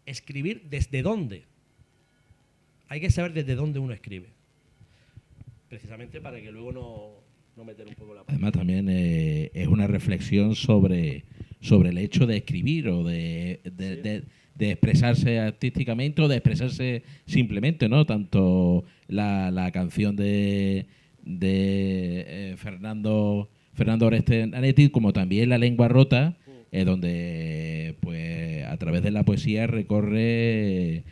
¿Escribir desde dónde? Hay que saber desde dónde uno escribe. Precisamente para que luego no meter un poco la pata. Además, también es una reflexión sobre el hecho de escribir o de expresarse artísticamente o de expresarse simplemente, ¿no? Tanto la canción de Fernando Oreste Anetti como también La lengua rota, donde pues a través de la poesía recorre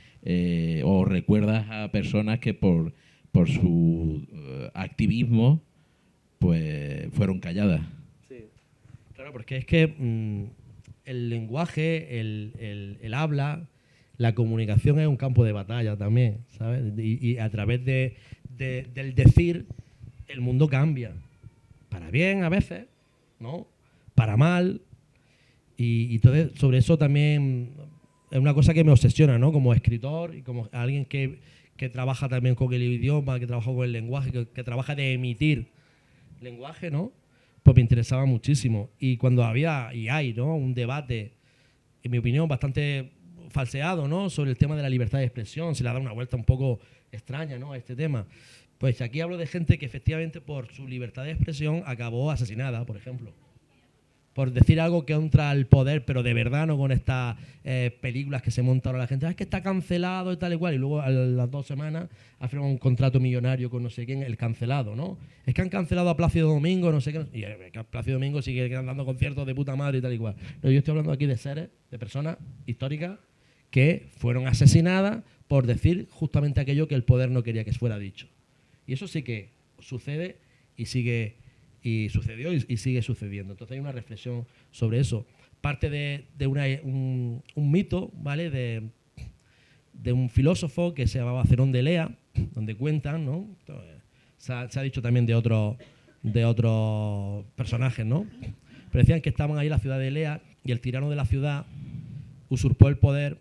o recuerdas a personas que por su activismo pues fueron calladas. Sí. Claro, porque es que el lenguaje, el habla, la comunicación es un campo de batalla también, ¿sabes? Y a través del decir, el mundo cambia. Para bien a veces, ¿no? Para mal. Y entonces sobre eso también es una cosa que me obsesiona, ¿no? Como escritor y como alguien que trabaja también con el idioma, que trabaja con el lenguaje, que trabaja de emitir lenguaje, ¿no? Pues me interesaba muchísimo. Y cuando había, y hay, ¿no? Un debate, en mi opinión, bastante falseado, ¿no? Sobre el tema de la libertad de expresión, se le ha dado una vuelta un poco extraña, ¿no? A este tema. Pues aquí hablo de gente que efectivamente por su libertad de expresión acabó asesinada, por ejemplo. Por decir algo que contra el poder, pero de verdad, no con estas películas que se monta ahora la gente. Es que está cancelado y tal y cual. Y luego a las 2 semanas ha firmado un contrato millonario con no sé quién, el cancelado, ¿no? Es que han cancelado a Plácido Domingo, no sé qué. Y Plácido Domingo sigue dando conciertos de puta madre y tal y cual. No, yo estoy hablando aquí de seres, de personas históricas que fueron asesinadas por decir justamente aquello que el poder no quería que fuera dicho. Y eso sí que sucede y sigue. Y sucedió y sigue sucediendo. Entonces hay una reflexión sobre eso. Parte de un mito, ¿vale? De un filósofo que se llamaba Zenón de Elea, donde cuentan, ¿no? Entonces, se ha dicho también de otros personajes, ¿no? Pero decían que estaban ahí en la ciudad de Elea y el tirano de la ciudad usurpó el poder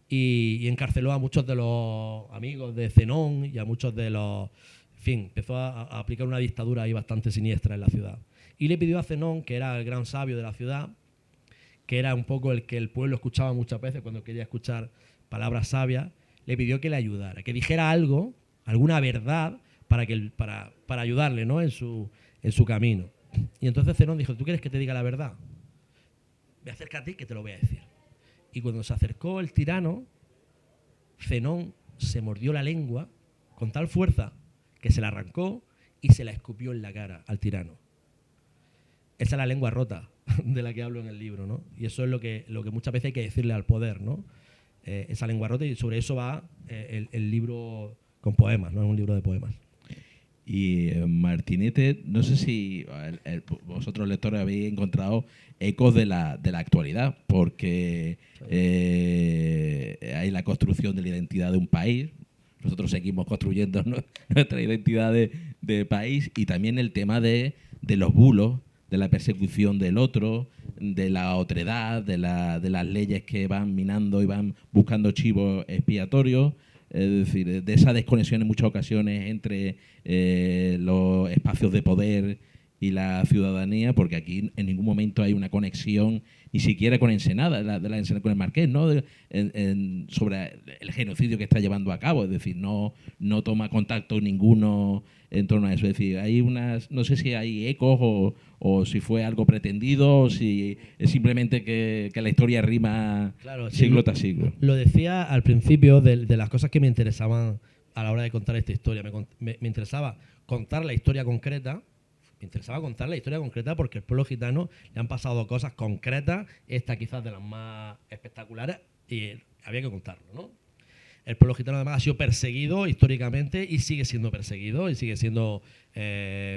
y encarceló a muchos de los amigos de Zenón y a muchos de los... En fin, empezó a aplicar una dictadura ahí bastante siniestra en la ciudad. Y le pidió a Zenón, que era el gran sabio de la ciudad, que era un poco el que el pueblo escuchaba muchas veces cuando quería escuchar palabras sabias, le pidió que le ayudara, que dijera algo, alguna verdad, para ayudarle, ¿no? en su camino. Y entonces Zenón dijo, ¿tú quieres que te diga la verdad? Me acerca a ti que te lo voy a decir. Y cuando se acercó el tirano, Zenón se mordió la lengua con tal fuerza que se la arrancó y se la escupió en la cara al tirano. Esa es la lengua rota de la que hablo en el libro, ¿no? Y eso es lo que muchas veces hay que decirle al poder, ¿no? Esa lengua rota, y sobre eso va el libro con poemas, ¿no? Es un libro de poemas. Y Martinete, no sé si vosotros lectores habéis encontrado ecos de la actualidad, porque hay la construcción de la identidad de un país. Nosotros seguimos construyendo nuestra identidad de país, y también el tema de los bulos, de la persecución del otro, de la otredad, de las leyes que van minando y van buscando chivos expiatorios. Es decir, de esa desconexión en muchas ocasiones entre los espacios de poder y la ciudadanía, porque aquí en ningún momento hay una conexión, ni siquiera con Ensenada, con el Marqués, ¿no? Sobre el genocidio que está llevando a cabo. Es decir, no toma contacto ninguno en torno a eso. Es decir, hay no sé si hay ecos o si fue algo pretendido, o si es simplemente que la historia rima, claro, siglo tras siglo. Lo decía al principio de las cosas que me interesaban a la hora de contar esta historia. Me interesaba contar la historia concreta. Me interesaba contar la historia concreta porque al pueblo gitano le han pasado cosas concretas, esta quizás de las más espectaculares, y había que contarlo, ¿no? El pueblo gitano además ha sido perseguido históricamente y sigue siendo perseguido y sigue siendo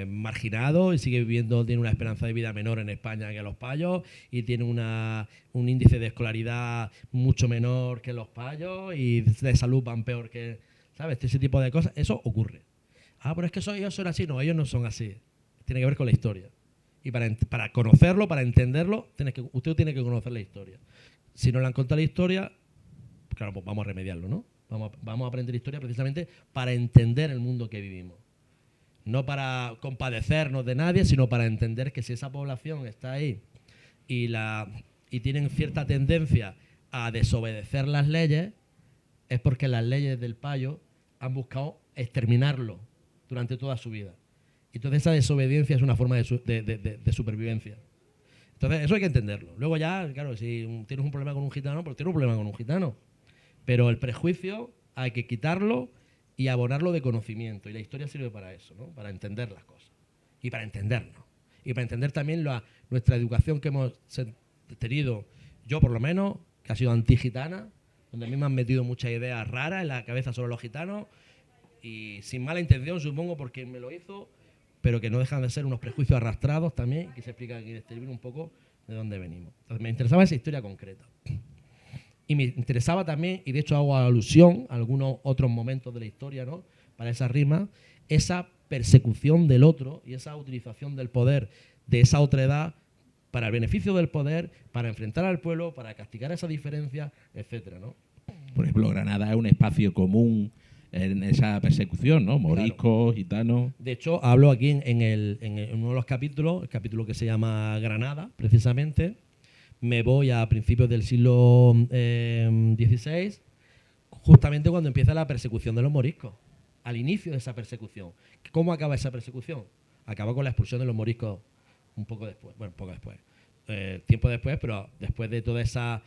marginado y sigue viviendo, tiene una esperanza de vida menor en España que los payos y tiene un índice de escolaridad mucho menor que los payos y de salud van peor que, ¿sabes? Ese tipo de cosas, eso ocurre. Ah, pero es que ellos son así. No, ellos no son así. Tiene que ver con la historia. Y para conocerlo, para entenderlo, usted tiene que conocer la historia. Si no le han contado la historia, claro, pues vamos a remediarlo, ¿no? Vamos a aprender historia precisamente para entender el mundo que vivimos. no para compadecernos de nadie, sino para entender que si esa población está ahí y tienen cierta tendencia a desobedecer las leyes, es porque las leyes del payo han buscado exterminarlo durante toda su vida. Entonces esa desobediencia es una forma de supervivencia. Entonces eso hay que entenderlo. Luego ya, claro, si tienes un problema con un gitano, pues tienes un problema con un gitano. Pero el prejuicio hay que quitarlo y abonarlo de conocimiento. Y la historia sirve para eso, ¿no? Para entender las cosas. Y para entendernos. Y para entender también nuestra educación que hemos tenido, yo por lo menos, que ha sido antigitana, donde a mí me han metido muchas ideas raras en la cabeza sobre los gitanos, y sin mala intención, supongo, porque me lo hizo, pero que no dejan de ser unos prejuicios arrastrados también, que se explica aquí en este libro un poco de dónde venimos. Entonces me interesaba esa historia concreta. Y me interesaba también, y de hecho hago alusión a algunos otros momentos de la historia, ¿no?, para esa rima, esa persecución del otro y esa utilización del poder de esa otredad para el beneficio del poder, para enfrentar al pueblo, para castigar esa diferencia, etcétera, ¿no? Por ejemplo, Granada es un espacio común en esa persecución, ¿no? Moriscos, claro, gitanos. De hecho, hablo aquí en uno de los capítulos, el capítulo que se llama Granada, precisamente. Me voy a principios del siglo XVI, justamente cuando empieza la persecución de los moriscos, al inicio de esa persecución. ¿Cómo acaba esa persecución? Acaba con la expulsión de los moriscos un poco después, bueno, poco después, tiempo después, pero después de toda esa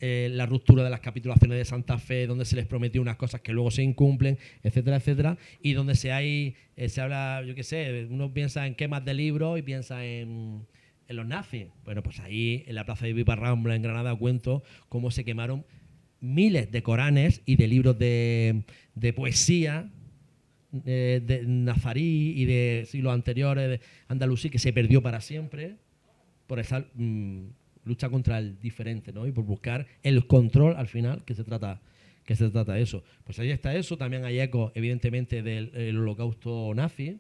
la ruptura de las capitulaciones de Santa Fe, donde se les prometió unas cosas que luego se incumplen, etcétera, etcétera, y donde se habla, yo qué sé, uno piensa en quemas de libros y piensa en los nazis. Bueno, pues ahí en la plaza de Viparrambla en Granada cuento cómo se quemaron miles de coranes y de libros de poesía de nazarí y de siglos anteriores de andalusí, que se perdió para siempre por esa lucha contra el diferente, ¿no? Y por buscar el control al final, que se trata de eso. Pues ahí está eso. También hay ecos, evidentemente, del holocausto nazi,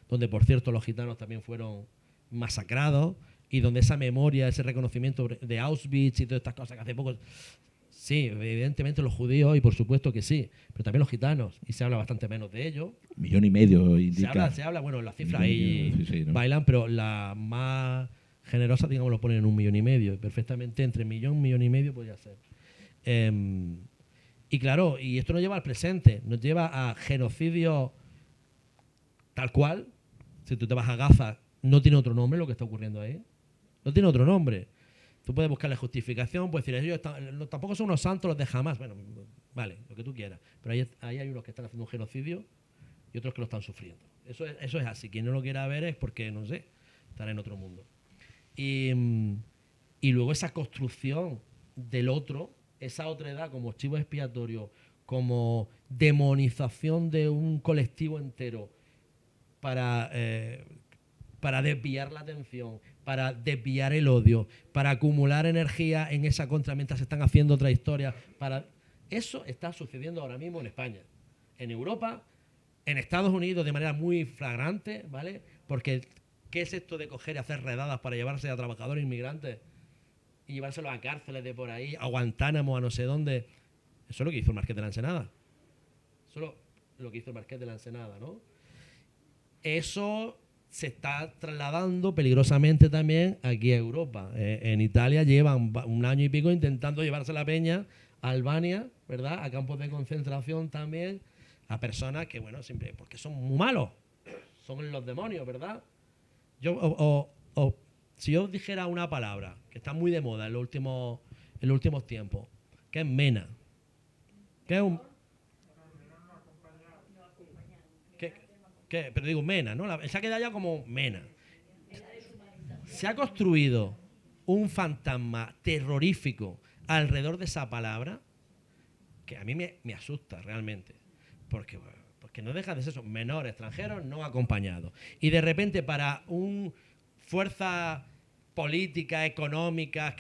donde, por cierto, los gitanos también fueron masacrados, y donde esa memoria, ese reconocimiento de Auschwitz y todas estas cosas que hace poco... Sí, evidentemente los judíos, y por supuesto que sí, pero también los gitanos, y se habla bastante menos de ellos. 1,5 millones indica. Se habla, bueno, las cifras ahí sí, ¿no? Bailan, pero la más generosa, digamos, lo ponen en 1,5 millones, perfectamente entre 1,5 millones podría ser. Y claro, y esto nos lleva al presente, nos lleva a genocidio tal cual. Si tú te vas a Gaza, no tiene otro nombre lo que está ocurriendo ahí, no tiene otro nombre. Tú puedes buscarle justificación, puedes decir, ellos tampoco son unos santos los de Hamas. Bueno, vale, lo que tú quieras. Pero ahí hay unos que están haciendo un genocidio y otros que lo están sufriendo. Eso es así. Quien no lo quiera ver es porque, no sé, estará en otro mundo. Y luego esa construcción del otro, esa otredad como chivo expiatorio, como demonización de un colectivo entero para desviar la atención, para desviar el odio, para acumular energía en esa contra mientras se están haciendo otras historias. Eso está sucediendo ahora mismo en España, en Europa, en Estados Unidos de manera muy flagrante, ¿vale? Porque ¿qué es esto de coger y hacer redadas para llevarse a trabajadores inmigrantes y llevárselos a cárceles de por ahí, a Guantánamo, a no sé dónde? Eso es lo que hizo el Marqués de la Ensenada. Eso es lo que hizo el Marqués de la Ensenada, ¿no? Eso se está trasladando peligrosamente también aquí a Europa. En Italia llevan 1 año y pico intentando llevarse la peña a Albania, ¿verdad? A campos de concentración también, a personas que, bueno, siempre, porque son muy malos, son los demonios, ¿verdad? Si yo dijera una palabra que está muy de moda en los últimos tiempos, que es mena, que es un... Pero digo mena, ¿no? Se ha quedado ya como mena. Se ha construido un fantasma terrorífico alrededor de esa palabra que a mí me asusta realmente. Porque no deja de ser eso, menores, extranjeros, no acompañados. Y de repente para una fuerza política, económica,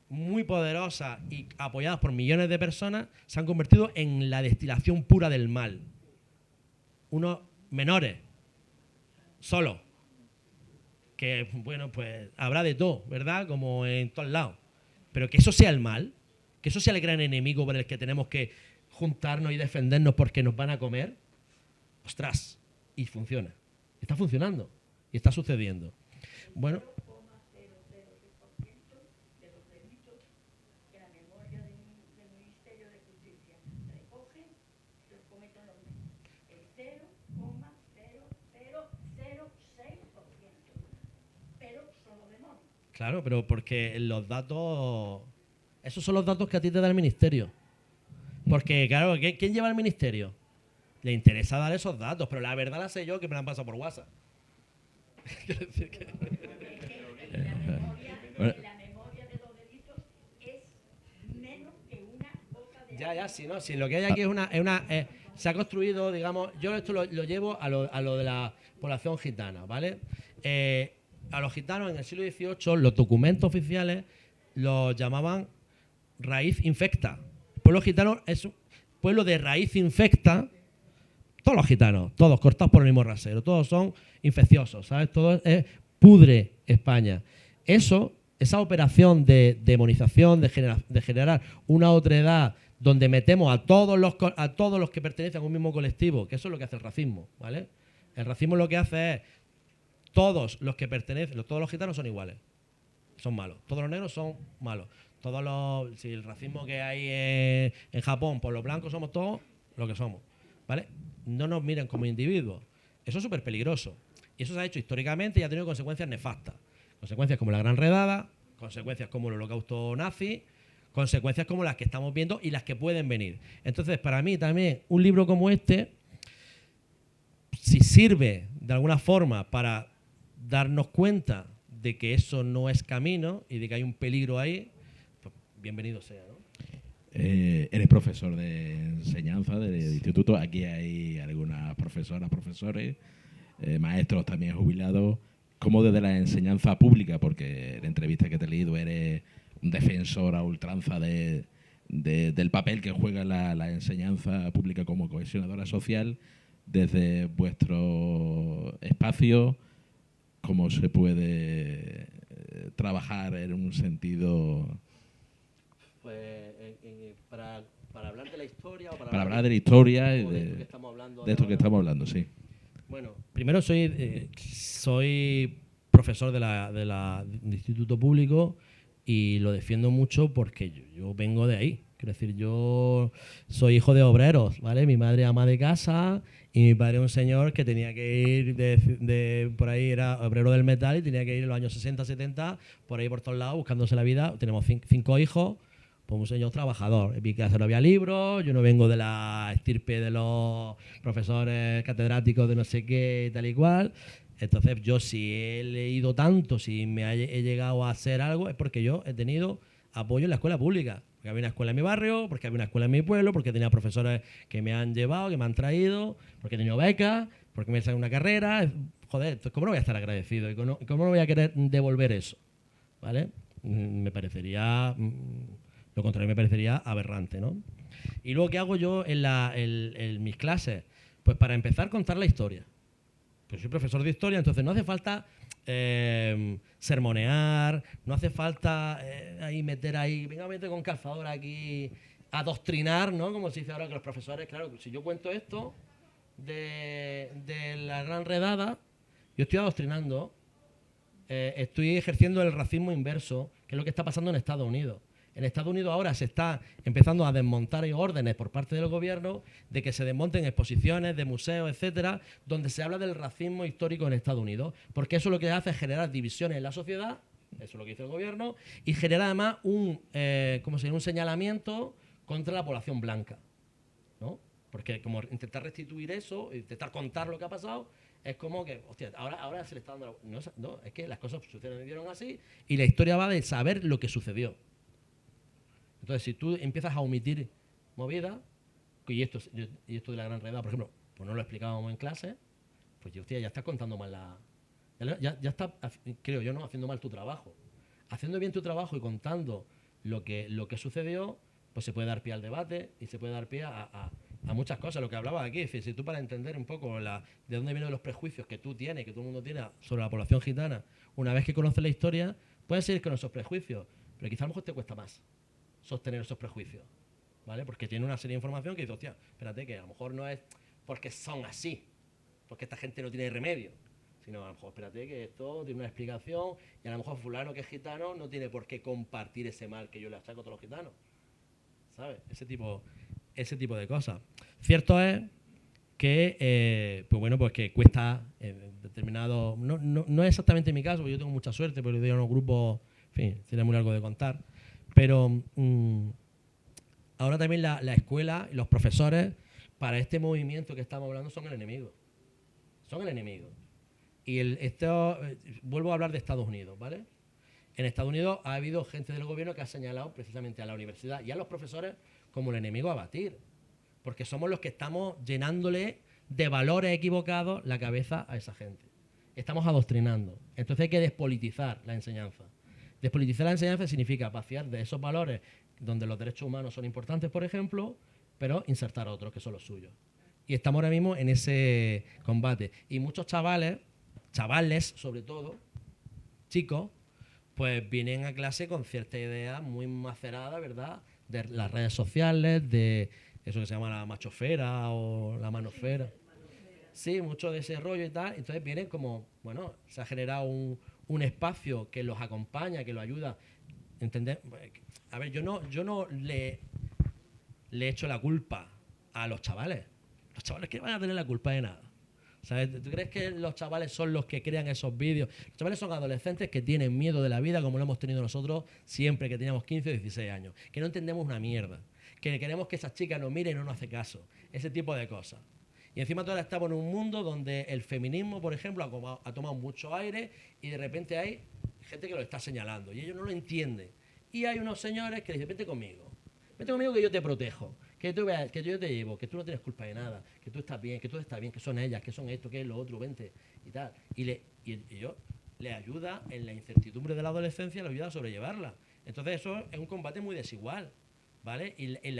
muy poderosa y apoyadas por millones de personas, se han convertido en la destilación pura del mal. Unos menores, solos, que, bueno, pues habrá de todo, ¿verdad? Como en todos lados. Pero que eso sea el mal, que eso sea el gran enemigo por el que tenemos que juntarnos y defendernos porque nos van a comer, ostras, y funciona. Está funcionando y está sucediendo. Bueno, claro, pero porque los datos... Esos son los datos que a ti te da el ministerio. Porque, claro, ¿quién lleva el ministerio? Le interesa dar esos datos, pero la verdad la sé yo que me la han pasado por WhatsApp. Quiero decir que... La memoria de los delitos es menos que una gota de agua. Ya, sí, no, sí, lo que hay aquí se ha construido, digamos, yo esto lo llevo a lo de la población gitana, ¿vale? A los gitanos en el siglo XVIII los documentos oficiales los llamaban raíz infecta. El pueblo gitano es un pueblo de raíz infecta. Todos los gitanos, todos cortados por el mismo rasero, todos son infecciosos, ¿sabes? Todo es pudre España. Esa operación de demonización, de generar una otredad donde metemos a todos los que pertenecen a un mismo colectivo, que eso es lo que hace el racismo, ¿vale? El racismo lo que hace es todos los que pertenecen, todos los gitanos son iguales, son malos, todos los negros son malos, si el racismo que hay en Japón, por los blancos somos todos lo que somos, ¿vale? No nos miren como individuos. Eso es súper peligroso. Y eso se ha hecho históricamente y ha tenido consecuencias nefastas. Consecuencias como la Gran Redada, consecuencias como el Holocausto nazi, consecuencias como las que estamos viendo y las que pueden venir. Entonces, para mí también, un libro como este, si sirve de alguna forma para darnos cuenta de que eso no es camino y de que hay un peligro ahí, pues bienvenido sea, ¿no? Eres profesor de enseñanza del instituto. Aquí hay algunas profesoras, profesores, maestros también jubilados. ¿Cómo desde la enseñanza pública? Porque en la entrevista que te he leído eres un defensor a ultranza del papel que juega la enseñanza pública como cohesionadora social. Desde vuestro espacio, ¿cómo se puede trabajar en un sentido... Pues para hablar de la historia o para hablar de la historia y de esto que estamos hablando, de esto que estamos hablando, sí. Bueno, primero soy profesor del instituto público y lo defiendo mucho porque yo vengo de ahí. Quiero decir, yo soy hijo de obreros, ¿vale? Mi madre ama de casa y mi padre es un señor que tenía que ir por ahí, era obrero del metal y tenía que ir en los años 60, 70, por ahí por todos lados, buscándose la vida. Tenemos 5 hijos, pues un señor trabajador. En mi casa no había libros, yo no vengo de la estirpe de los profesores catedráticos de no sé qué, tal y cual. Entonces yo si he leído tanto, si he llegado a hacer algo, es porque yo he tenido apoyo en la escuela pública. Porque había una escuela en mi barrio, porque había una escuela en mi pueblo, porque tenía profesores que me han llevado, que me han traído, porque he tenido becas, porque me he sacado una carrera. Joder, entonces ¿cómo no voy a estar agradecido? ¿Y cómo no voy a querer devolver eso? ¿Vale? Me parecería... Lo contrario me parecería aberrante, ¿no? Y luego, ¿qué hago yo en mis clases? Pues para empezar, contar la historia. Pues soy profesor de historia, entonces no hace falta sermonear, no hace falta venga, mete con calzador aquí, adoctrinar, ¿no? Como se dice ahora que los profesores, claro, si yo cuento esto de la Gran Redada, yo estoy adoctrinando, estoy ejerciendo el racismo inverso, que es lo que está pasando en Estados Unidos. En Estados Unidos ahora se está empezando a desmontar órdenes por parte del gobierno de que se desmonten exposiciones de museos, etcétera, donde se habla del racismo histórico en Estados Unidos, porque eso lo que hace es generar divisiones en la sociedad, eso es lo que dice el gobierno, y genera además un señalamiento contra la población blanca, ¿no? Porque como intentar restituir eso, intentar contar lo que ha pasado, es como que, hostia, ahora se le está dando... No, es que las cosas sucedieron así y la historia va de saber lo que sucedió. Entonces, si tú empiezas a omitir movidas, y esto de la Gran Redada, por ejemplo, pues no lo explicábamos en clase, pues hostia, ya estás contando mal ya estás, creo yo, no haciendo mal tu trabajo. Haciendo bien tu trabajo y contando lo que sucedió, pues se puede dar pie al debate y se puede dar pie a muchas cosas. Lo que hablaba aquí, es decir, si tú para entender un poco de dónde vienen los prejuicios que tú tienes, que todo el mundo tiene sobre la población gitana, una vez que conoces la historia, puedes seguir con esos prejuicios, pero quizá a lo mejor te cuesta más sostener esos prejuicios, ¿vale? Porque tiene una serie de información que dice, hostia, espérate, que a lo mejor no es porque son así, porque esta gente no tiene remedio, sino a lo mejor espérate que esto tiene una explicación y a lo mejor fulano que es gitano no tiene por qué compartir ese mal que yo le achaco a todos los gitanos, ¿sabes? Ese tipo de cosas. Cierto es que, pues bueno, pues que cuesta determinado... No es exactamente mi caso, porque yo tengo mucha suerte, pero yo en unos grupos, en fin, tiene muy algo de contar. Pero ahora también la escuela y los profesores, para este movimiento que estamos hablando, son el enemigo. Son el enemigo. Y vuelvo a hablar de Estados Unidos, ¿vale? En Estados Unidos ha habido gente del gobierno que ha señalado precisamente a la universidad y a los profesores como el enemigo a batir. Porque somos los que estamos llenándole de valores equivocados la cabeza a esa gente. Estamos adoctrinando. Entonces hay que despolitizar la enseñanza. Despolitizar la enseñanza significa vaciar de esos valores donde los derechos humanos son importantes, por ejemplo, pero insertar otros que son los suyos. Y estamos ahora mismo en ese combate. Y muchos chavales sobre todo, chicos, pues vienen a clase con cierta idea muy macerada, ¿verdad?, de las redes sociales, de eso que se llama la machofera o la manofera. Sí, mucho de ese rollo y tal. Entonces vienen como, bueno, se ha generado un espacio que los acompaña, que los ayuda. ¿Entender? A ver, yo no le echo la culpa a los chavales. Los chavales que van a tener la culpa de nada. ¿Sabes? ¿Tú crees que los chavales son los que crean esos vídeos? Los chavales son adolescentes que tienen miedo de la vida, como lo hemos tenido nosotros siempre que teníamos 15 o 16 años. Que no entendemos una mierda. Que queremos que esas chicas nos miren y no nos hace caso. Ese tipo de cosas. Y encima todavía estamos en un mundo donde el feminismo, por ejemplo, ha tomado mucho aire y de repente hay gente que lo está señalando y ellos no lo entienden. Y hay unos señores que dicen, vete conmigo que yo te protejo, que tú veas, que yo te llevo, que tú no tienes culpa de nada, que tú estás bien, que son ellas, que son esto, que es lo otro, vente y tal. Y yo le ayuda en la incertidumbre de la adolescencia, le ayuda a sobrellevarla. Entonces eso es un combate muy desigual. ¿Vale? Y en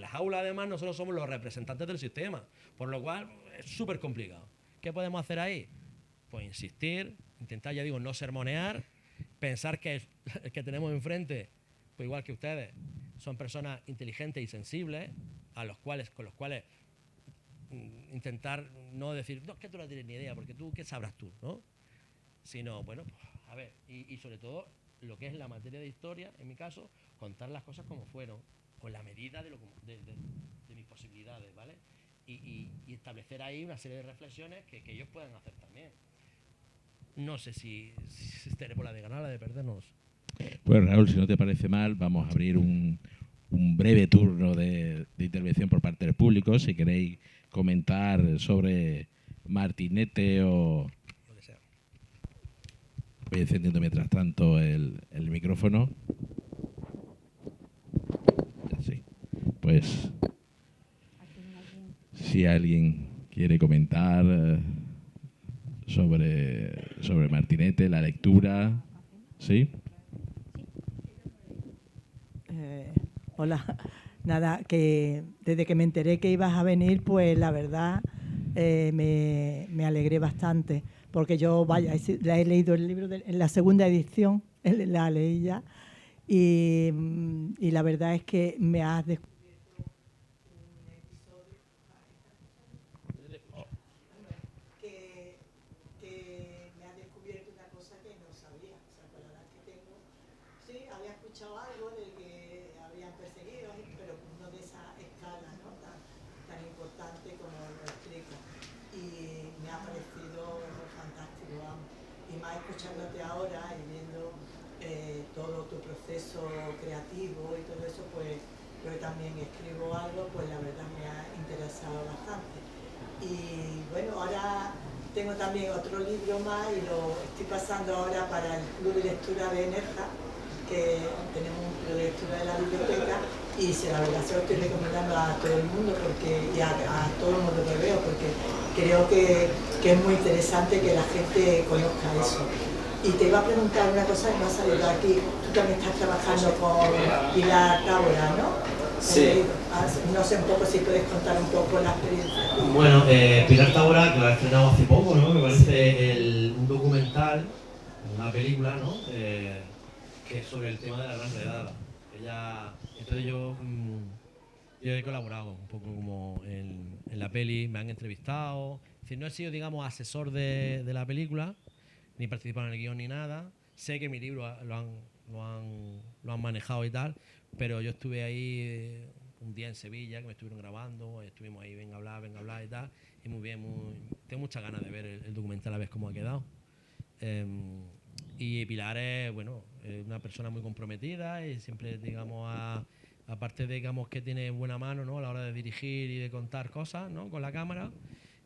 las aulas, además, nosotros somos los representantes del sistema, por lo cual es súper complicado. ¿Qué podemos hacer ahí? Pues insistir, intentar, ya digo, no sermonear, pensar que el que tenemos enfrente, pues igual que ustedes, son personas inteligentes y sensibles, con los cuales intentar no decir, no, es que tú no tienes ni idea, porque tú, ¿qué sabrás tú? ¿No? Sino, bueno, pues, a ver, y sobre todo, lo que es la materia de historia, en mi caso, contar las cosas como fueron, con la medida de mis posibilidades, ¿vale? Y establecer ahí una serie de reflexiones que ellos puedan hacer también. No sé si tenemos la de ganar, la de perdernos. Pues Raúl, si no te parece mal, vamos a abrir un breve turno de intervención por parte del público. Si queréis comentar sobre Martinete o... Lo que sea. Voy encendiendo mientras tanto el micrófono. Sí. Pues si alguien quiere comentar sobre Martinete, la lectura, ¿sí? Hola, nada, que desde que me enteré que ibas a venir, pues la verdad me alegré bastante, porque yo, vaya, he leído el libro en la segunda edición, la leí ya, y la verdad es que me has descubierto un episodio que me has descubierto una cosa que no sabía, o sea, la verdad es que sí, había escuchado algo de que habían perseguido, pero no de esa escala, ¿no? tan importante como lo explica. Y me ha parecido fantástico, vamos. Y más escuchándote ahora y viendo todo tu proceso creativo y todo eso, pues yo que también escribo algo, pues la verdad me ha interesado bastante. Y bueno, ahora tengo también otro libro más y lo estoy pasando ahora para el Club de Lectura de Nerja, que tenemos un club de lectura de la biblioteca y la verdad se lo estoy recomendando a todo el mundo y a todo el mundo que veo, porque creo que es muy interesante que la gente conozca eso. Y te iba a preguntar una cosa que me ha salido aquí. Tú también estás trabajando con Pilar Tábora, ¿no? Sí. No sé un poco si puedes contar un poco la experiencia. Bueno, Pilar Tábora, que lo ha estrenado hace poco, ¿no? Me parece un documental, una película, ¿no? Que es sobre el tema de la gran redada. Entonces yo he colaborado un poco como en la peli, me han entrevistado, decir, no he sido, digamos, asesor de la película, ni participado en el guión ni nada. Sé que mi libro lo han manejado y tal, pero yo estuve ahí un día en Sevilla, que me estuvieron grabando, estuvimos ahí, venga a hablar y tal, y muy bien, tengo muchas ganas de ver el documental a ver cómo ha quedado. Y Pilar es, bueno, una persona muy comprometida y siempre, digamos, aparte de, digamos, que tiene buena mano, ¿no?, a la hora de dirigir y de contar cosas, ¿no?, con la cámara,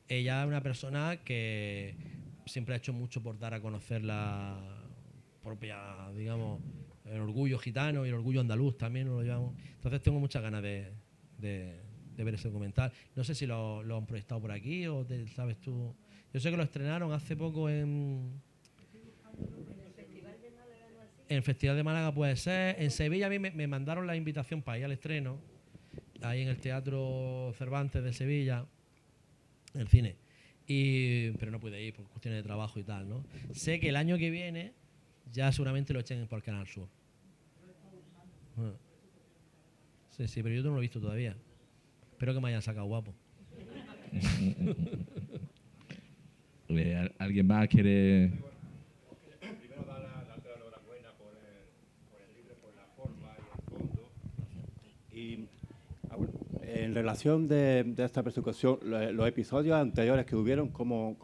ella es una persona que siempre ha hecho mucho por dar a conocer la propia, digamos, el orgullo gitano y el orgullo andaluz también lo llevamos. Entonces tengo muchas ganas de ver ese documental. No sé si lo han proyectado por aquí o sabes tú. Yo sé que lo estrenaron hace poco en el Festival de Málaga, puede ser. En Sevilla a mí me mandaron la invitación para ir al estreno, ahí en el Teatro Cervantes de Sevilla, en el cine. Pero no pude ir por cuestiones de trabajo y tal, ¿no? Sé que el año que viene ya seguramente lo echen por Canal Sur. Sí, pero yo no lo he visto todavía. Espero que me hayan sacado guapo. ¿Alguien más quiere...? Primero dar la enhorabuena por el libro, por la forma y el fondo. Y en relación de esta persecución, los episodios anteriores que hubieron, ¿cómo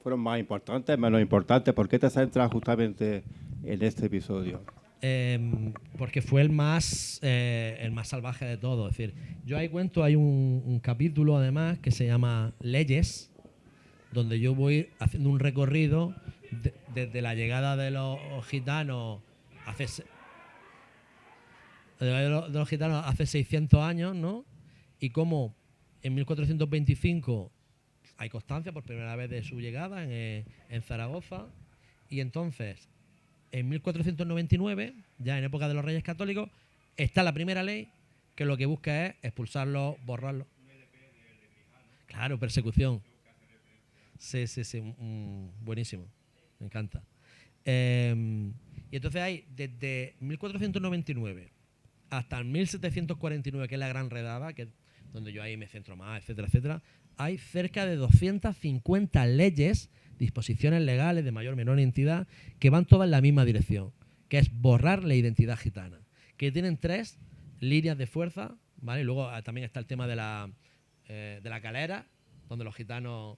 fueron más importantes, menos importantes? ¿Por qué te centras justamente en este episodio? Porque fue el más salvaje de todo. Es decir, yo ahí cuento, hay un capítulo además que se llama Leyes, donde yo voy haciendo un recorrido desde la llegada de los gitanos hace 600 años, ¿no? Y cómo en 1425 hay constancia por primera vez de su llegada en Zaragoza, y entonces en 1499, ya en época de los Reyes Católicos, está la primera ley que lo que busca es expulsarlos, borrarlos. Claro, persecución. Sí, buenísimo, me encanta. Y entonces hay desde 1499 hasta el 1749, que es la Gran Redada, que es donde yo ahí me centro más, etcétera, etcétera, hay cerca de 250 leyes, disposiciones legales de mayor o menor entidad, que van todas en la misma dirección, que es borrar la identidad gitana, que tienen 3 líneas de fuerza, ¿vale? Y luego también está el tema de la galera, donde los gitanos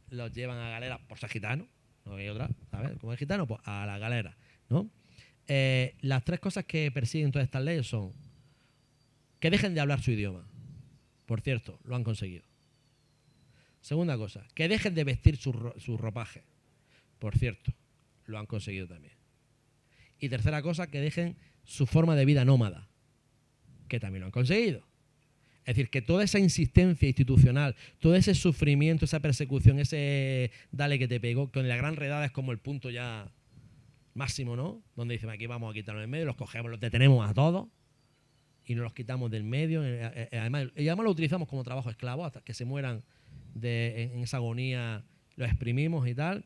los llevan a galera por ser gitanos, no hay otra, ¿sabes? Como es gitano, pues a la galera, ¿no? Las 3 cosas que persiguen todas estas leyes son que dejen de hablar su idioma. Por cierto, lo han conseguido. Segunda cosa, que dejen de vestir su ropaje. Por cierto, lo han conseguido también. Y tercera cosa, que dejen su forma de vida nómada, que también lo han conseguido. Es decir, que toda esa insistencia institucional, todo ese sufrimiento, esa persecución, ese dale que te pegó, con la Gran Redada es como el punto ya máximo, ¿no? Donde dicen, aquí vamos a quitarnos del medio, los cogemos, los detenemos a todos y nos los quitamos del medio. Además lo utilizamos como trabajo esclavo hasta que se mueran en esa agonía, los exprimimos y tal.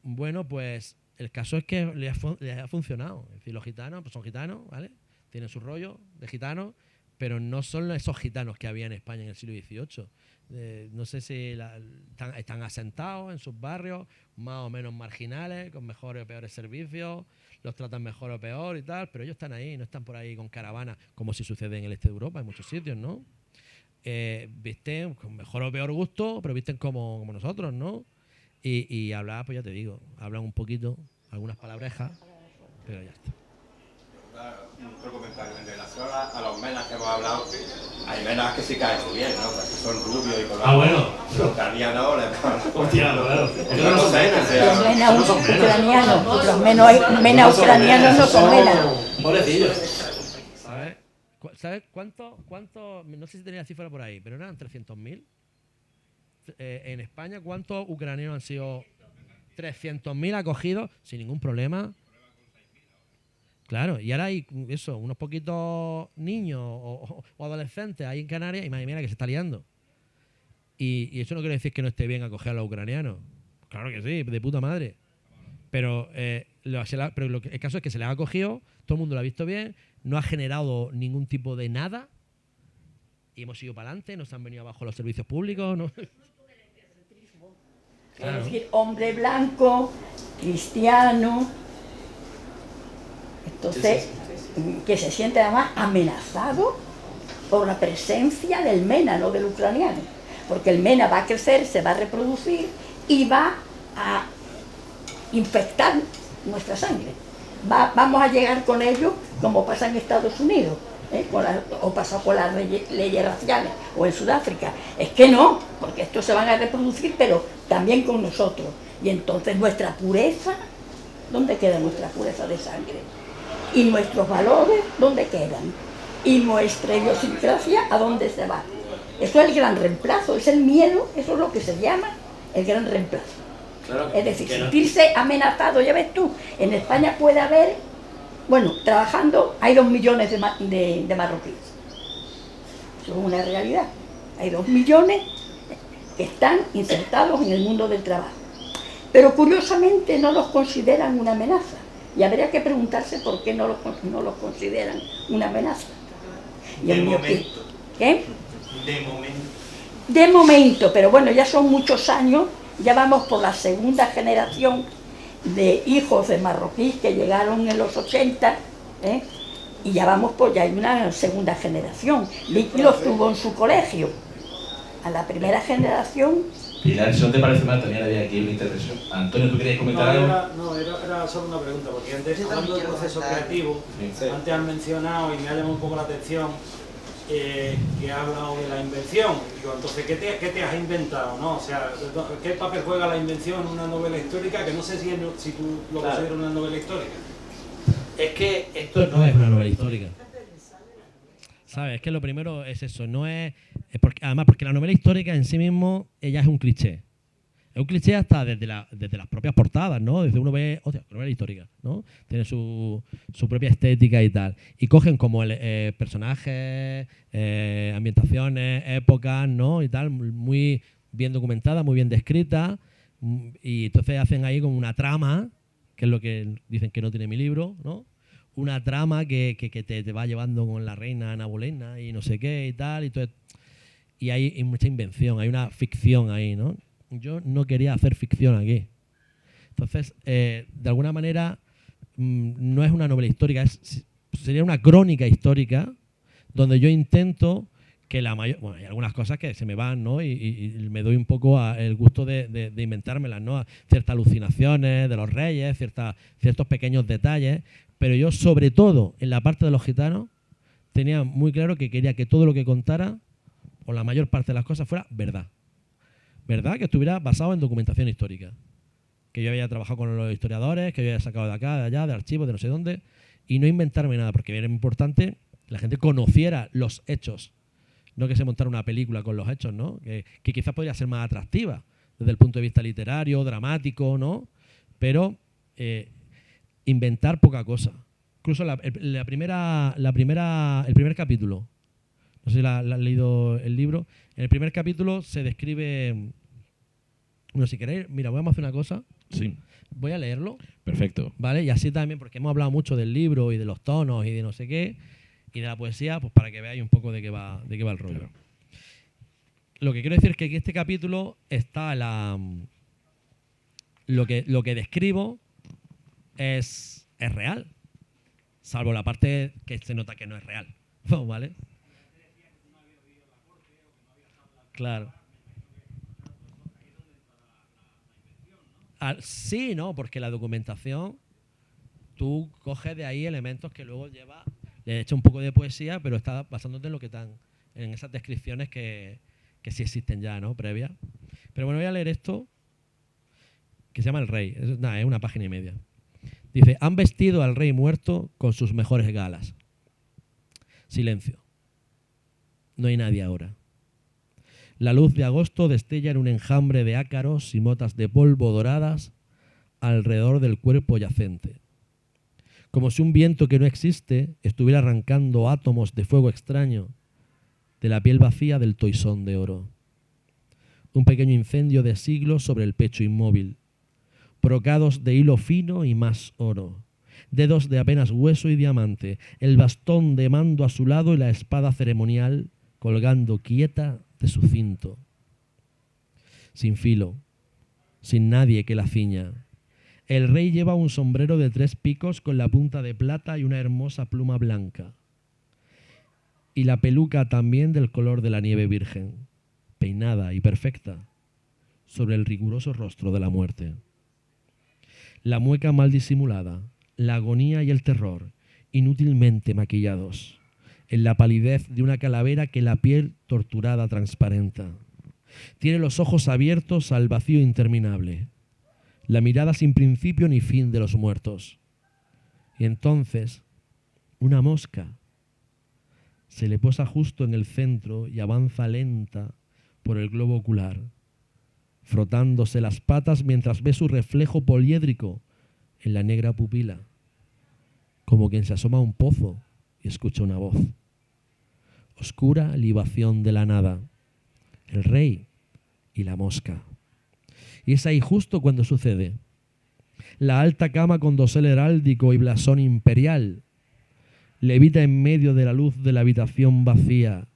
Bueno, pues el caso es que les ha funcionado. Es decir, los gitanos pues son gitanos, ¿vale? Tienen su rollo de gitanos, pero no son esos gitanos que había en España en el siglo XVIII. No sé si están asentados en sus barrios, más o menos marginales, con mejores o peores servicios, los tratan mejor o peor y tal, pero ellos están ahí, no están por ahí con caravanas, como si sucede en el este de Europa, en muchos sitios, ¿no? Visten con mejor o peor gusto, pero visten como nosotros, ¿no? Y hablar, pues ya te digo, hablan un poquito, algunas palabrejas, pero ya está. Otro comentario en relación a los menas que hemos hablado. Hay menas que sí caen muy bien, ¿no? Porque son rubios y colorados. Bueno. Los ucranianos Hostia, claro. Los menos ucranianos, los menos ucranianos no son menas. Pobrecillos. ¿Sabes cuánto? No sé si tenía la cifra por ahí, pero eran 300.000. En España, ¿cuántos ucranianos han sido? 300.000 acogidos sin ningún problema. Claro, y ahora hay unos poquitos niños o adolescentes ahí en Canarias y madre mía que se está liando. Y eso no quiere decir que no esté bien acoger a los ucranianos. Claro que sí, de puta madre. Pero el caso es que se les ha acogido, todo el mundo lo ha visto bien, no ha generado ningún tipo de nada y hemos ido para adelante, nos han venido abajo los servicios públicos. ¿No? Claro. Es decir, hombre blanco, cristiano. Entonces, que se siente además amenazado por la presencia del MENA, no del ucraniano. Porque el MENA va a crecer, se va a reproducir y va a infectar nuestra sangre. Vamos a llegar con ellos como pasa en Estados Unidos, o pasa con las leyes raciales, o en Sudáfrica. Es que no, porque estos se van a reproducir, pero también con nosotros. Y entonces nuestra pureza, ¿dónde queda nuestra pureza de sangre? Y nuestros valores, ¿dónde quedan? Y nuestra idiosincrasia, ¿a dónde se va? Eso es el gran reemplazo, es el miedo, eso es lo que se llama el gran reemplazo. Claro, Es decir, sentirse amenazado, ya ves tú, en España puede haber, bueno, trabajando hay 2 millones de marroquíes. Eso es una realidad. Hay 2 millones que están insertados en el mundo del trabajo. Pero curiosamente no los consideran una amenaza. Y habría que preguntarse por qué no los consideran una amenaza. Y De momento. ¿Qué? De momento. De momento, pero bueno, ya son muchos años, ya vamos por la segunda generación de hijos de marroquíes que llegaron en los 80, y ya vamos por, ya hay una segunda generación. Vicky los tuvo en su colegio. A la primera generación. Pilar, si no te parece mal, también había aquí una intervención. Antonio, ¿tú querías comentar algo? Era solo una pregunta, porque antes, hablando del proceso creativo, antes han mencionado, y me ha llamado un poco la atención, que ha hablado de la invención. Digo, entonces, ¿qué te has inventado? ¿No? O sea, ¿qué papel juega la invención en una novela histórica? Que no sé si tú lo consideras una novela histórica. Es que Esto no es una novela histórica. ¿Sabes? Es que lo primero es eso, no es porque, además, porque la novela histórica en sí mismo, ella es un cliché. Es un cliché hasta desde las propias portadas, ¿no? Desde uno ve, hostia, novela histórica, ¿no? Tiene su propia estética y tal. Y cogen como personajes, ambientaciones, épocas, ¿no? Y tal, muy bien documentadas, muy bien descritas. Y entonces hacen ahí como una trama, que es lo que dicen que no tiene mi libro, ¿no? Una trama que te va llevando con la reina Ana Bolena y no sé qué y tal. Y hay mucha invención, hay una ficción ahí, ¿no? Yo no quería hacer ficción aquí. Entonces, de alguna manera, no es una novela histórica, sería una crónica histórica donde yo intento que la mayor... Bueno, hay algunas cosas que se me van, ¿no? Y me doy un poco el gusto de inventármelas, ¿no? Ciertas alucinaciones de los reyes, ciertos pequeños detalles, pero yo, sobre todo, en la parte de los gitanos, tenía muy claro que quería que todo lo que contara, o la mayor parte de las cosas, fuera verdad. ¿Verdad? Que estuviera basado en documentación histórica. Que yo había trabajado con los historiadores, que yo había sacado de acá, de allá, de archivos, de no sé dónde, y no inventarme nada, porque era importante que la gente conociera los hechos, no que se montara una película con los hechos, ¿no? Que quizás podría ser más atractiva desde el punto de vista literario, dramático, ¿no? Pero inventar poca cosa. Incluso el primer capítulo, no sé si la has leído el libro, en el primer capítulo se describe... Bueno, si queréis, mira, vamos a hacer una cosa. Sí. Voy a leerlo. Perfecto. ¿Vale? Y así también, porque hemos hablado mucho del libro y de los tonos y de no sé qué, y de la poesía, pues para que veáis un poco de qué va el rollo. Claro. Lo que quiero decir es que en este capítulo está lo que describo es real, salvo la parte que se nota que no es real. ¿Vale? Claro. Sí, no, porque la documentación, tú coges de ahí elementos que luego le echas un poco de poesía, pero está basándote en lo que están, en esas descripciones que sí existen ya, ¿no? Previas. Pero bueno, voy a leer esto, que se llama El Rey. Es una página y media. Dice: han vestido al rey muerto con sus mejores galas. Silencio. No hay nadie ahora. La luz de agosto destella en un enjambre de ácaros y motas de polvo doradas alrededor del cuerpo yacente. Como si un viento que no existe estuviera arrancando átomos de fuego extraño de la piel vacía del toisón de oro. Un pequeño incendio de siglos sobre el pecho inmóvil. Brocados de hilo fino y más oro. Dedos de apenas hueso y diamante. El bastón de mando a su lado y la espada ceremonial colgando quieta de su cinto. Sin filo, sin nadie que la ciña. El rey lleva un sombrero de 3 picos con la punta de plata y una hermosa pluma blanca. Y la peluca también del color de la nieve virgen, peinada y perfecta, sobre el riguroso rostro de la muerte. La mueca mal disimulada, la agonía y el terror, inútilmente maquillados, en la palidez de una calavera que la piel torturada transparenta. Tiene los ojos abiertos al vacío interminable, la mirada sin principio ni fin de los muertos. Y entonces, una mosca se le posa justo en el centro y avanza lenta por el globo ocular, frotándose las patas mientras ve su reflejo poliédrico en la negra pupila, como quien se asoma a un pozo y escucha una voz. Oscura libación de la nada, el rey y la mosca. Y es ahí justo cuando sucede. La alta cama con dosel heráldico y blasón imperial levita en medio de la luz de la habitación vacía,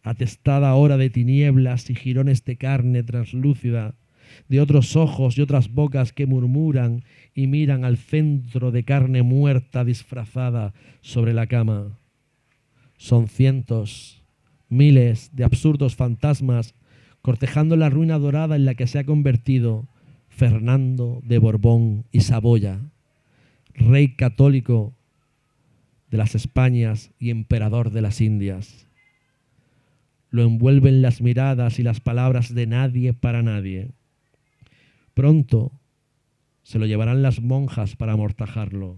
atestada ahora de tinieblas y jirones de carne translúcida, de otros ojos y otras bocas que murmuran y miran al centro de carne muerta disfrazada sobre la cama. Son cientos, miles de absurdos fantasmas cortejando la ruina dorada en la que se ha convertido Fernando de Borbón y Saboya, rey católico de las Españas y emperador de las Indias. Lo envuelven las miradas y las palabras de nadie para nadie. Pronto se lo llevarán las monjas para amortajarlo,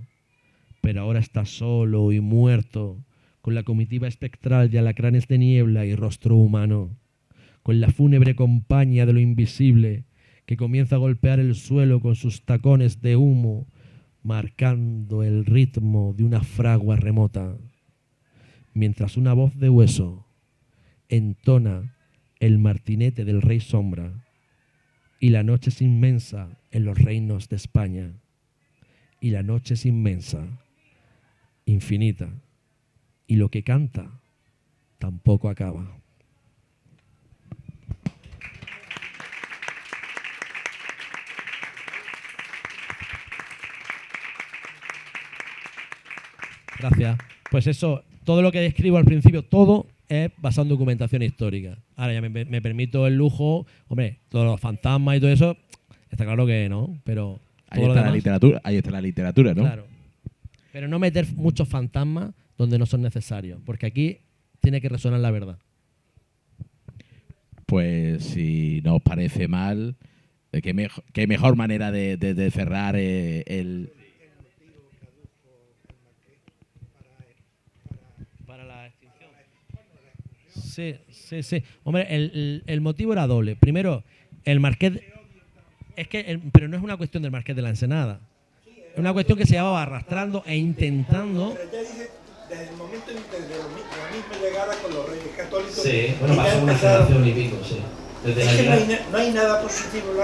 pero ahora está solo y muerto, con la comitiva espectral de alacranes de niebla y rostro humano, con la fúnebre compañía de lo invisible que comienza a golpear el suelo con sus tacones de humo, marcando el ritmo de una fragua remota, mientras una voz de hueso entona el martinete del rey sombra, y la noche es inmensa en los reinos de España, y la noche es inmensa, infinita, y lo que canta tampoco acaba. Gracias. Pues eso, todo lo que describo al principio, todo es basado en documentación histórica. Ahora ya me permito el lujo, hombre, todos los fantasmas y todo eso, está claro que no, pero ahí está la literatura, ¿no? Claro. Pero no meter muchos fantasmas donde no son necesarios, porque aquí tiene que resonar la verdad. Pues si no os parece mal, qué mejor manera de cerrar el... Sí. Hombre, el motivo era doble. Primero, el Marqués... pero no es una cuestión del Marqués de la Ensenada. Es una cuestión que se llevaba arrastrando e intentando... Pero ya dice, desde el momento en que la misma llegada con los reyes católicos... Sí, bueno, pasó una generación y pico, sí. Desde es que no hay nada positivo en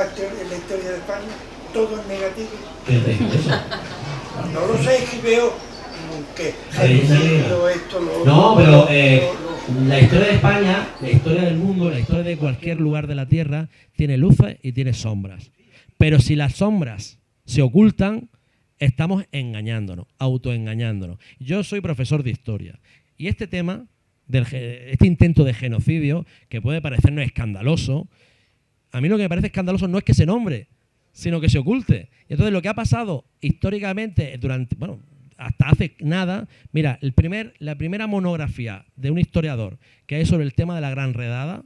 la historia de España, todo es negativo. ¿Quién te dice eso? No lo sé, es que veo que... esto, lo no, pero... la historia de España, la historia del mundo, la historia de cualquier lugar de la Tierra tiene luces y tiene sombras. Pero si las sombras se ocultan, estamos engañándonos, autoengañándonos. Yo soy profesor de historia y este tema, este intento de genocidio, que puede parecernos escandaloso, a mí lo que me parece escandaloso no es que se nombre, sino que se oculte. Y entonces lo que ha pasado históricamente hasta hace nada, mira, la primera monografía de un historiador que hay sobre el tema de la Gran Redada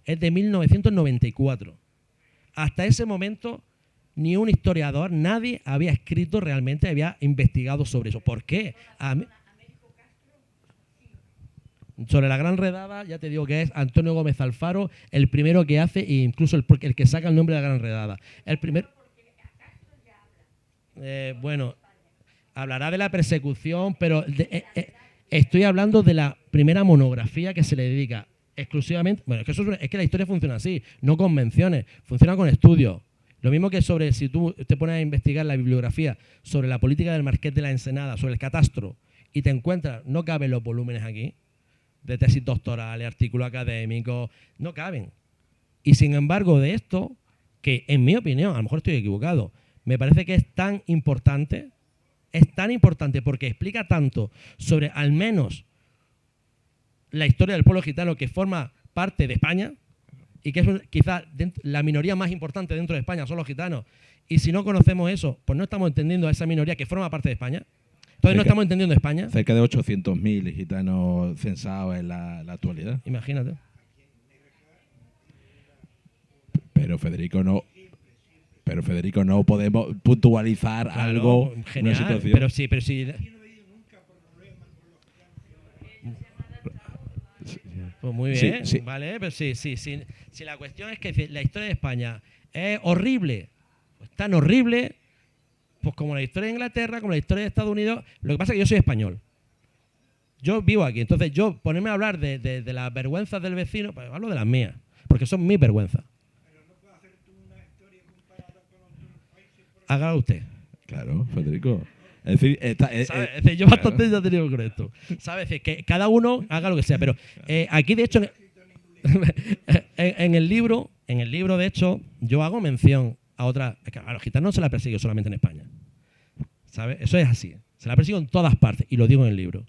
es de 1994. Hasta ese momento, ni un historiador, nadie había escrito realmente, había investigado sobre eso. ¿Por qué? Sobre la Gran Redada, ya te digo que es Antonio Gómez Alfaro el primero que hace, e incluso el que saca el nombre de la Gran Redada. El primer... bueno... Hablará de la persecución, pero estoy hablando de la primera monografía que se le dedica exclusivamente... Bueno, es que la historia funciona así, no con menciones, funciona con estudios. Lo mismo que si tú te pones a investigar la bibliografía sobre la política del Marqués de la Ensenada, sobre el catastro, y te encuentras, no caben los volúmenes aquí, de tesis doctorales, artículos académicos, no caben. Y sin embargo de esto, que en mi opinión, a lo mejor estoy equivocado, me parece que es tan importante porque explica tanto sobre al menos la historia del pueblo gitano que forma parte de España y que es quizás la minoría más importante dentro de España son los gitanos. Y si no conocemos eso, pues no estamos entendiendo a esa minoría que forma parte de España. Entonces no estamos entendiendo España. Cerca de 800.000 gitanos censados en la actualidad. Imagínate. Pero Federico no podemos puntualizar Claro, algo, genial, una situación. pero sí. Pues muy bien, Sí. ¿vale? Pero sí, si la cuestión es que la historia de España es horrible, pues tan horrible, pues como la historia de Inglaterra, como la historia de Estados Unidos. Lo que pasa es que yo soy español. Yo vivo aquí, entonces yo ponerme a hablar de las vergüenzas del vecino, pues hablo de las mías, porque son mis vergüenzas. Hágalo usted. Claro, Federico. Es decir, ¿Sabes? Es decir, yo bastante ya he tenido con esto. ¿Sabes? Es decir, que cada uno haga lo que sea. Pero aquí, de hecho, en el libro, de hecho, yo hago mención a otra. Es que a los gitanos no se la persigue solamente en España. ¿Sabes? Eso es así. Se la persigue en todas partes. Y lo digo en el libro.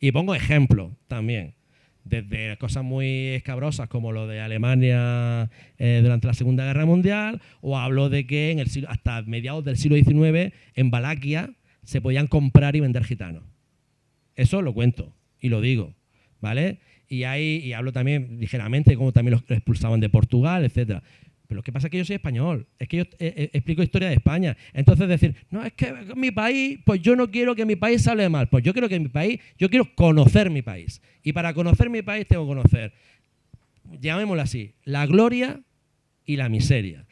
Y pongo ejemplos también. Desde cosas muy escabrosas como lo de Alemania durante la Segunda Guerra Mundial, o hablo de que hasta mediados del siglo XIX en Valaquia se podían comprar y vender gitanos. Eso lo cuento y lo digo, ¿vale? Y hablo también ligeramente de cómo también los expulsaban de Portugal, etcétera. Pero lo que pasa es que yo soy español, es que yo explico historia de España. Entonces decir, no, es que mi país, pues yo no quiero que mi país se hable mal. Pues yo quiero conocer mi país. Y para conocer mi país tengo que conocer, llamémoslo así, la gloria y la miseria.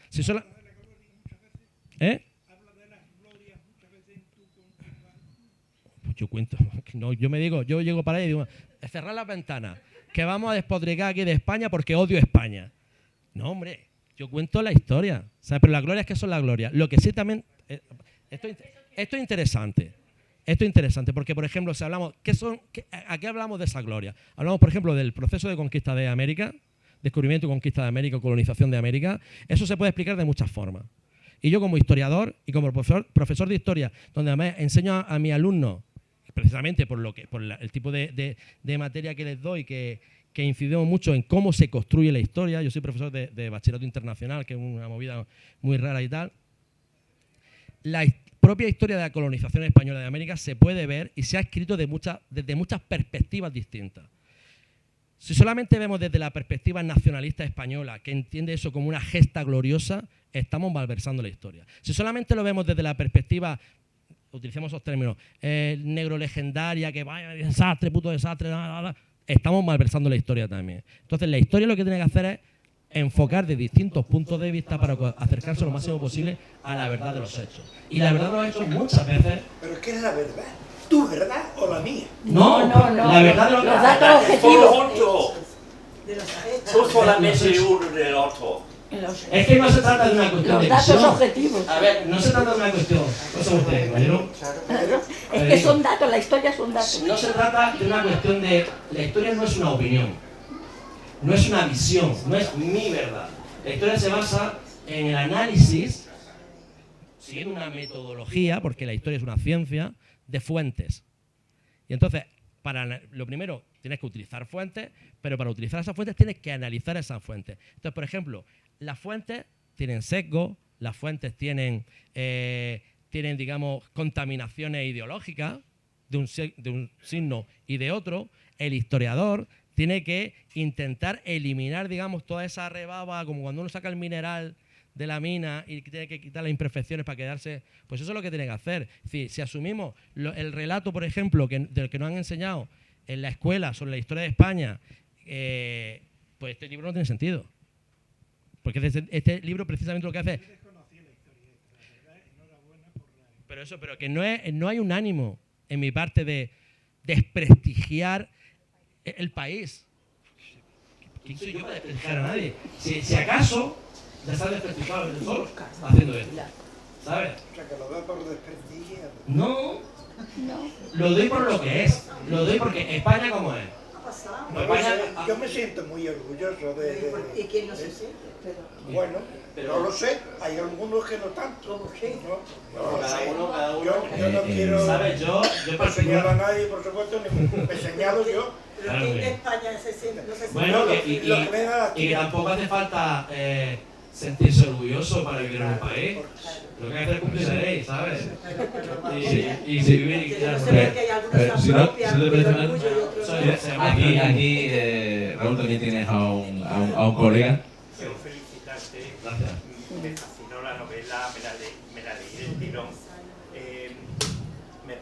Pues yo cuento, no, yo llego para ahí y digo, cerrar las ventanas, que vamos a despotricar aquí de España porque odio España. No, hombre. Yo cuento la historia, ¿sabes? Pero la gloria es que son la gloria. Lo que sí también... Esto es interesante. Esto es interesante porque, por ejemplo, si hablamos... ¿A qué hablamos de esa gloria? Hablamos, por ejemplo, del proceso de conquista de América, descubrimiento y conquista de América, colonización de América. Eso se puede explicar de muchas formas. Y yo como historiador y como profesor de historia, donde además enseño a mis alumnos, precisamente por el tipo de materia que les doy, que incidió mucho en cómo se construye la historia. Yo soy profesor de bachillerato internacional, que es una movida muy rara y tal. La propia historia de la colonización española de América se puede ver y se ha escrito desde muchas perspectivas distintas. Si solamente vemos desde la perspectiva nacionalista española, que entiende eso como una gesta gloriosa, estamos malversando la historia. Si solamente lo vemos desde la perspectiva, utilicemos esos términos, negro legendaria, que vaya desastre, puto desastre, estamos malversando la historia también. Entonces, la historia lo que tiene que hacer es enfocar de distintos puntos de vista para acercarse lo máximo posible a la verdad de los hechos. Y la verdad de los hechos muchas veces... ¿Pero qué es la verdad? ¿Tu verdad o la mía? No, la verdad de los datos objetivos. De los hechos. Tú solamente uno del otro. Es que no se trata de una cuestión de Los datos visión. objetivos. A ver, no se trata de una cuestión... ¿No son ustedes, caballero? Es que son datos, la historia son datos. No se trata de una cuestión de... La historia no es una opinión, no es una visión, no es mi verdad. La historia se basa en el análisis, siguiendo una metodología, porque la historia es una ciencia, de fuentes. Y entonces, lo primero, tienes que utilizar fuentes, pero para utilizar esas fuentes tienes que analizar esas fuentes. Entonces, por ejemplo, las fuentes tienen sesgo, las fuentes tienen digamos, contaminaciones ideológicas de un signo y de otro. El historiador tiene que intentar eliminar, digamos, toda esa rebaba, como cuando uno saca el mineral de la mina y tiene que quitar las imperfecciones para quedarse, pues eso es lo que tiene que hacer. Es decir, si asumimos el relato, por ejemplo, del que nos han enseñado en la escuela sobre la historia de España, pues este libro no tiene sentido. Porque este libro precisamente lo que hace es... Pero que no hay un ánimo en mi parte de desprestigiar el país. ¿Quién soy yo para desprestigiar a nadie? Si acaso ya está desprestigiado el solo haciendo esto, ¿sabes? O sea, que lo veo por desprestigiar. No, lo doy por lo que es. Lo doy porque España como es. pasado. No lo sé, yo me siento muy orgulloso ¿Y quién no se siente? Bueno, no lo sé, hay algunos que no tanto. ¿Cómo qué? No lo sé. Cada uno. Yo no quiero ¿Sabes? Yo señalar a nadie, por supuesto, ni me señalo yo. Pero Claro, ¿quién de bien. España se siente? No se siente. Bueno, lo que me da y que tampoco hace falta sentirse orgulloso para vivir en un país. Lo que hay que hacer es cumplir la ley, ¿sabes? Y vivir y Que yo no sé Pero- por qué hay algunos que si no- apropian si no te del parece mal, orgullo y otros no. Aquí Raúl, también tienes a un colega. Quiero felicitarte. Gracias. Me fascinó la novela, me la leí del tirón. Me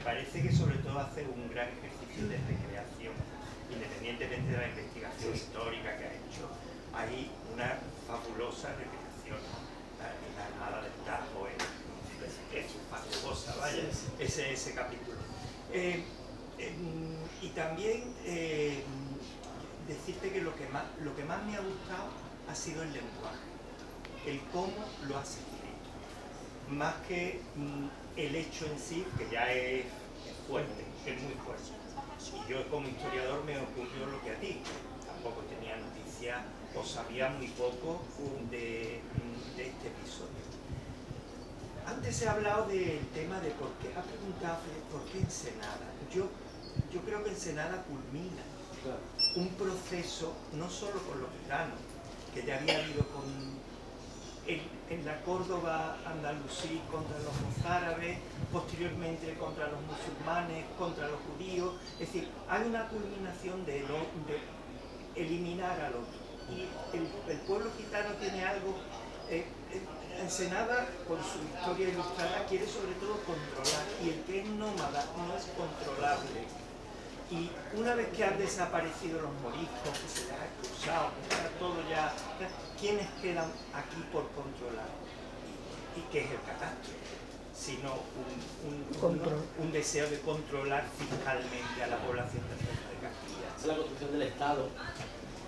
parece que sobre todo hace un gran ejercicio de recreación, independientemente de la investigación histórica que ha hecho. Hay una fabulosa recreación en la Armada del Tajo, es fabulosa, vaya, ese capítulo. Y también decirte que lo que más me ha gustado ha sido el lenguaje, el cómo lo has escrito, más que el hecho en sí, que ya es fuerte, es muy fuerte. Y yo como historiador me ocurrió lo que a ti, tampoco tenía noticia o sabía muy poco de este episodio. Antes he hablado del tema de por qué, ha preguntado por qué Ensenada. Yo creo que Ensenada culmina un proceso, no solo con los gitanos, que ya había habido en la Córdoba andalusí contra los mozárabes, posteriormente contra los musulmanes, contra los judíos. Es decir, hay una culminación de eliminar al otro. Y el pueblo gitano tiene algo. Ensenada, con su historia ilustrada, quiere sobre todo controlar, y el que es nómada no es controlable. Y una vez que han desaparecido los moriscos, que se les ha expulsado, que está todo ya, ¿quiénes quedan aquí por controlar? ¿Y qué es el catástrofe? Sino un deseo de controlar fiscalmente a la población del resto de Castilla. Es la construcción del Estado.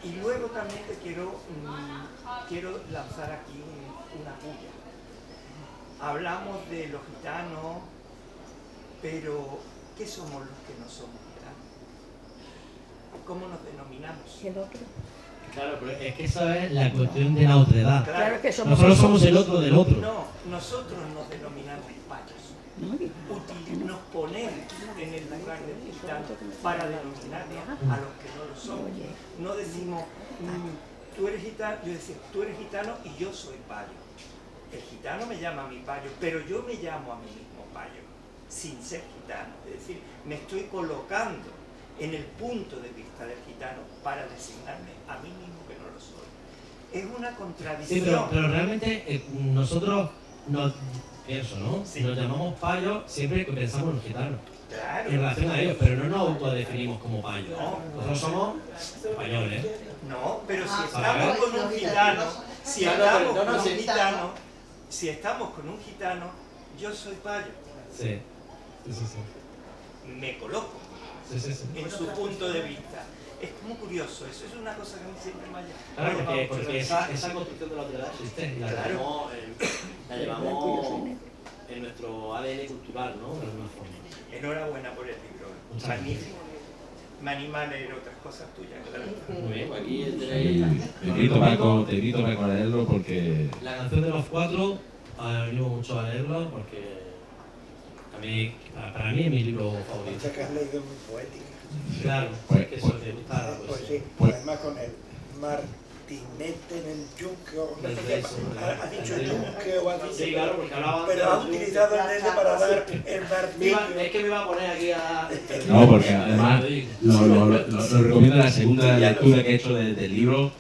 Y luego también te quiero lanzar aquí una puya. Hablamos de los gitanos, pero ¿qué somos los que no somos gitanos? ¿Cómo nos denominamos? El otro. Claro, pero es que esa es la cuestión de la otredad. Claro que somos Nosotros somos el otro del otro. No, nosotros nos denominamos payos. Nos ponemos en el lugar del gitano para denominar a los que no lo somos. No decimos, tú eres gitano, yo decía, tú eres gitano y yo soy payo. El gitano me llama a mi payo, pero yo me llamo a mí mismo payo, sin ser gitano. Es decir, me estoy colocando en el punto de vista del gitano para designarme a mí mismo que no lo soy. Es una contradicción. Sí, pero realmente nosotros pienso, ¿no? Sí. Nos llamamos payos siempre que pensamos en los gitanos. Claro. En relación a ellos, pero no nos autodefinimos como payos. No. Nosotros somos españoles. No, pero si ¿sabes? estamos con un gitano, si estamos con un gitano, yo soy payo. Sí. Sí. Me coloco Sí. en su punto de vista. Es como curioso, eso es una cosa que a mí siempre me ha Claro, llamado porque mucho la esa construcción de la otredad existe y la Claro. llevamos en nuestro ADN cultural, ¿no? De alguna forma. Enhorabuena por el libro, Muchas magnífico. Me anima a leer otras cosas tuyas. Claro. Muy bien, pues aquí tenéis Te invito, Paco, a leerlo porque la canción de los cuatro. Animo mucho a leerlo porque para mí es mi libro favorito. Esta que has leído es muy poética. Claro, Pues- es que eso te gusta la Pues poesía. sí, además con el martinete en el yunque, o no sé qué, ha dicho yunque o ha dicho, Sí, claro, porque hablaba pero ha utilizado el nene para dar el Es martillo. que me iba a poner aquí a... no, porque además lo recomiendo la segunda lectura que he hecho del libro.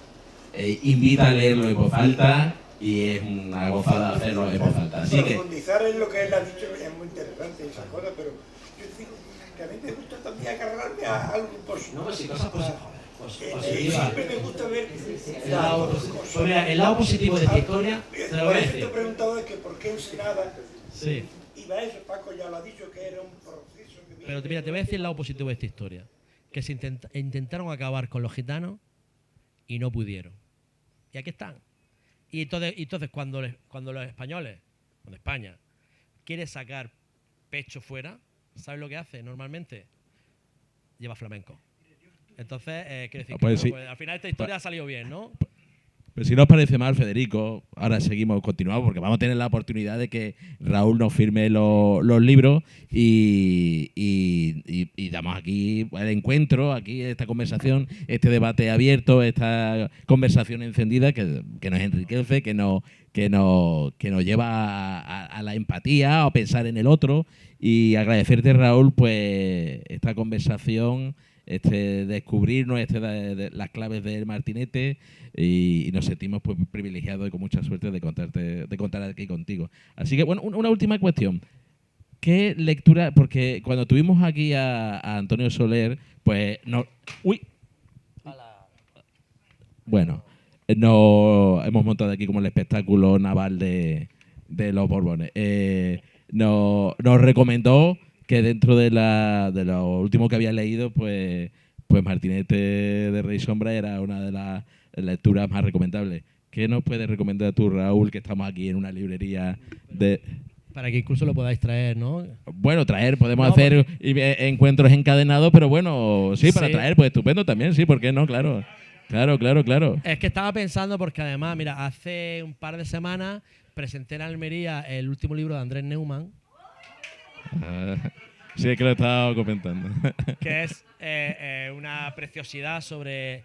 Invita a leerlo en voz alta y es una gozada hacerlo en voz alta. Así que Profundizar en lo que él ha dicho es muy interesante esa cosa, pero yo digo que a mí me gusta también agarrarme a algo positivo. No, pues sí, cosas positivas. Siempre me gusta ver El lado positivo. Pues mira, el lado positivo de esta historia, te lo voy Por a eso te he decir. preguntado de que por qué Ensenada Sí, iba a eso. Paco ya lo ha dicho, que era un proceso que pero mira, te voy a decir el lado positivo de esta historia. Que se intentaron acabar con los gitanos y no pudieron. Y aquí están. Y entonces cuando los españoles, cuando España, quiere sacar pecho fuera, ¿sabes lo que hace normalmente? Lleva flamenco. Entonces, quiero decir, Pues sí. al final esta historia ha salido bien, ¿no? Pero si no os parece mal, Federico, ahora continuamos, porque vamos a tener la oportunidad de que Raúl nos firme los libros y damos aquí el encuentro, aquí esta conversación, este debate abierto, esta conversación encendida que nos enriquece, que nos lleva a la empatía, a pensar en el otro, y agradecerte, Raúl, pues esta conversación, descubrirnos las claves del Martinete, y nos sentimos pues privilegiados y con mucha suerte de contar aquí contigo. Así que, bueno, una última cuestión. ¿Qué lectura? Porque cuando tuvimos aquí a Antonio Soler, pues no. ¡Uy! Bueno, hemos montado aquí como el espectáculo naval de los Borbones. Nos recomendó que dentro de lo último que había leído, pues Martinete de Rey Sombra era una de las lecturas más recomendables. ¿Qué nos puedes recomendar tú, Raúl, que estamos aquí en una librería de... Para que incluso lo podáis traer, ¿no? Bueno, podemos hacer encuentros encadenados, pero bueno, sí, para traer, pues estupendo también, sí, ¿por qué no? Claro. Es que estaba pensando porque además, mira, hace un par de semanas presenté en Almería el último libro de Andrés Neumann. Sí, es que lo estaba comentando. Que es una preciosidad sobre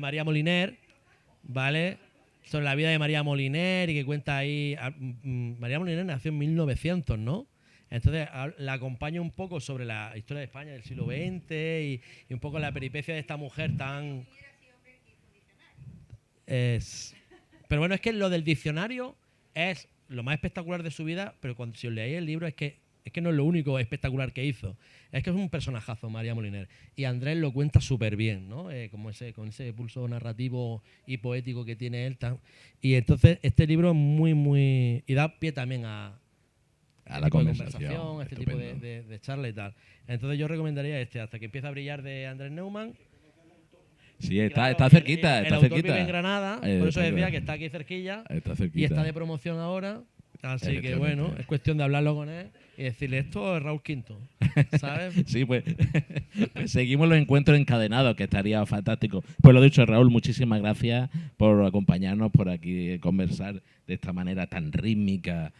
María Moliner, ¿vale? Sobre la vida de María Moliner y que cuenta ahí... María Moliner nació en 1900, ¿no? Entonces la acompaño un poco sobre la historia de España del siglo XX y un poco la peripecia de esta mujer tan... Pero bueno, es que lo del diccionario es lo más espectacular de su vida, pero si os leáis el libro es que no es lo único espectacular que hizo. Es que es un personajazo, María Moliner. Y Andrés lo cuenta súper bien, ¿no? Con ese pulso narrativo y poético que tiene él. Y entonces este libro es muy, muy... Y da pie también a la conversación, este tipo de charla y tal. Entonces yo recomendaría Hasta que empiece a brillar, de Andrés Neumann. Sí, está cerquita. El autor vive en Granada, por eso decía que está aquí cerquilla. Está cerquita. Y está de promoción ahora. Así que bueno, es cuestión de hablarlo con él y decirle, esto es Raúl Quinto, ¿sabes? Sí, pues seguimos los encuentros encadenados, que estaría fantástico. Pues lo dicho, Raúl, muchísimas gracias por acompañarnos, por aquí conversar de esta manera tan rítmica,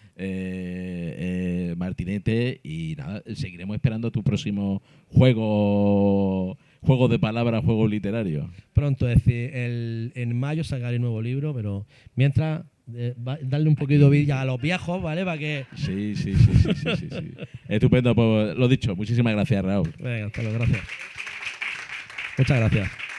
Martinete, y nada, seguiremos esperando tu próximo juego de palabras, juego literario. Pronto, es decir, en mayo sacaré un nuevo libro, pero mientras... darle un poquito de vida a los viejos, ¿vale? Para que... Sí. Estupendo, pues lo dicho. Muchísimas gracias, Raúl. Venga, hasta luego, gracias. Muchas gracias.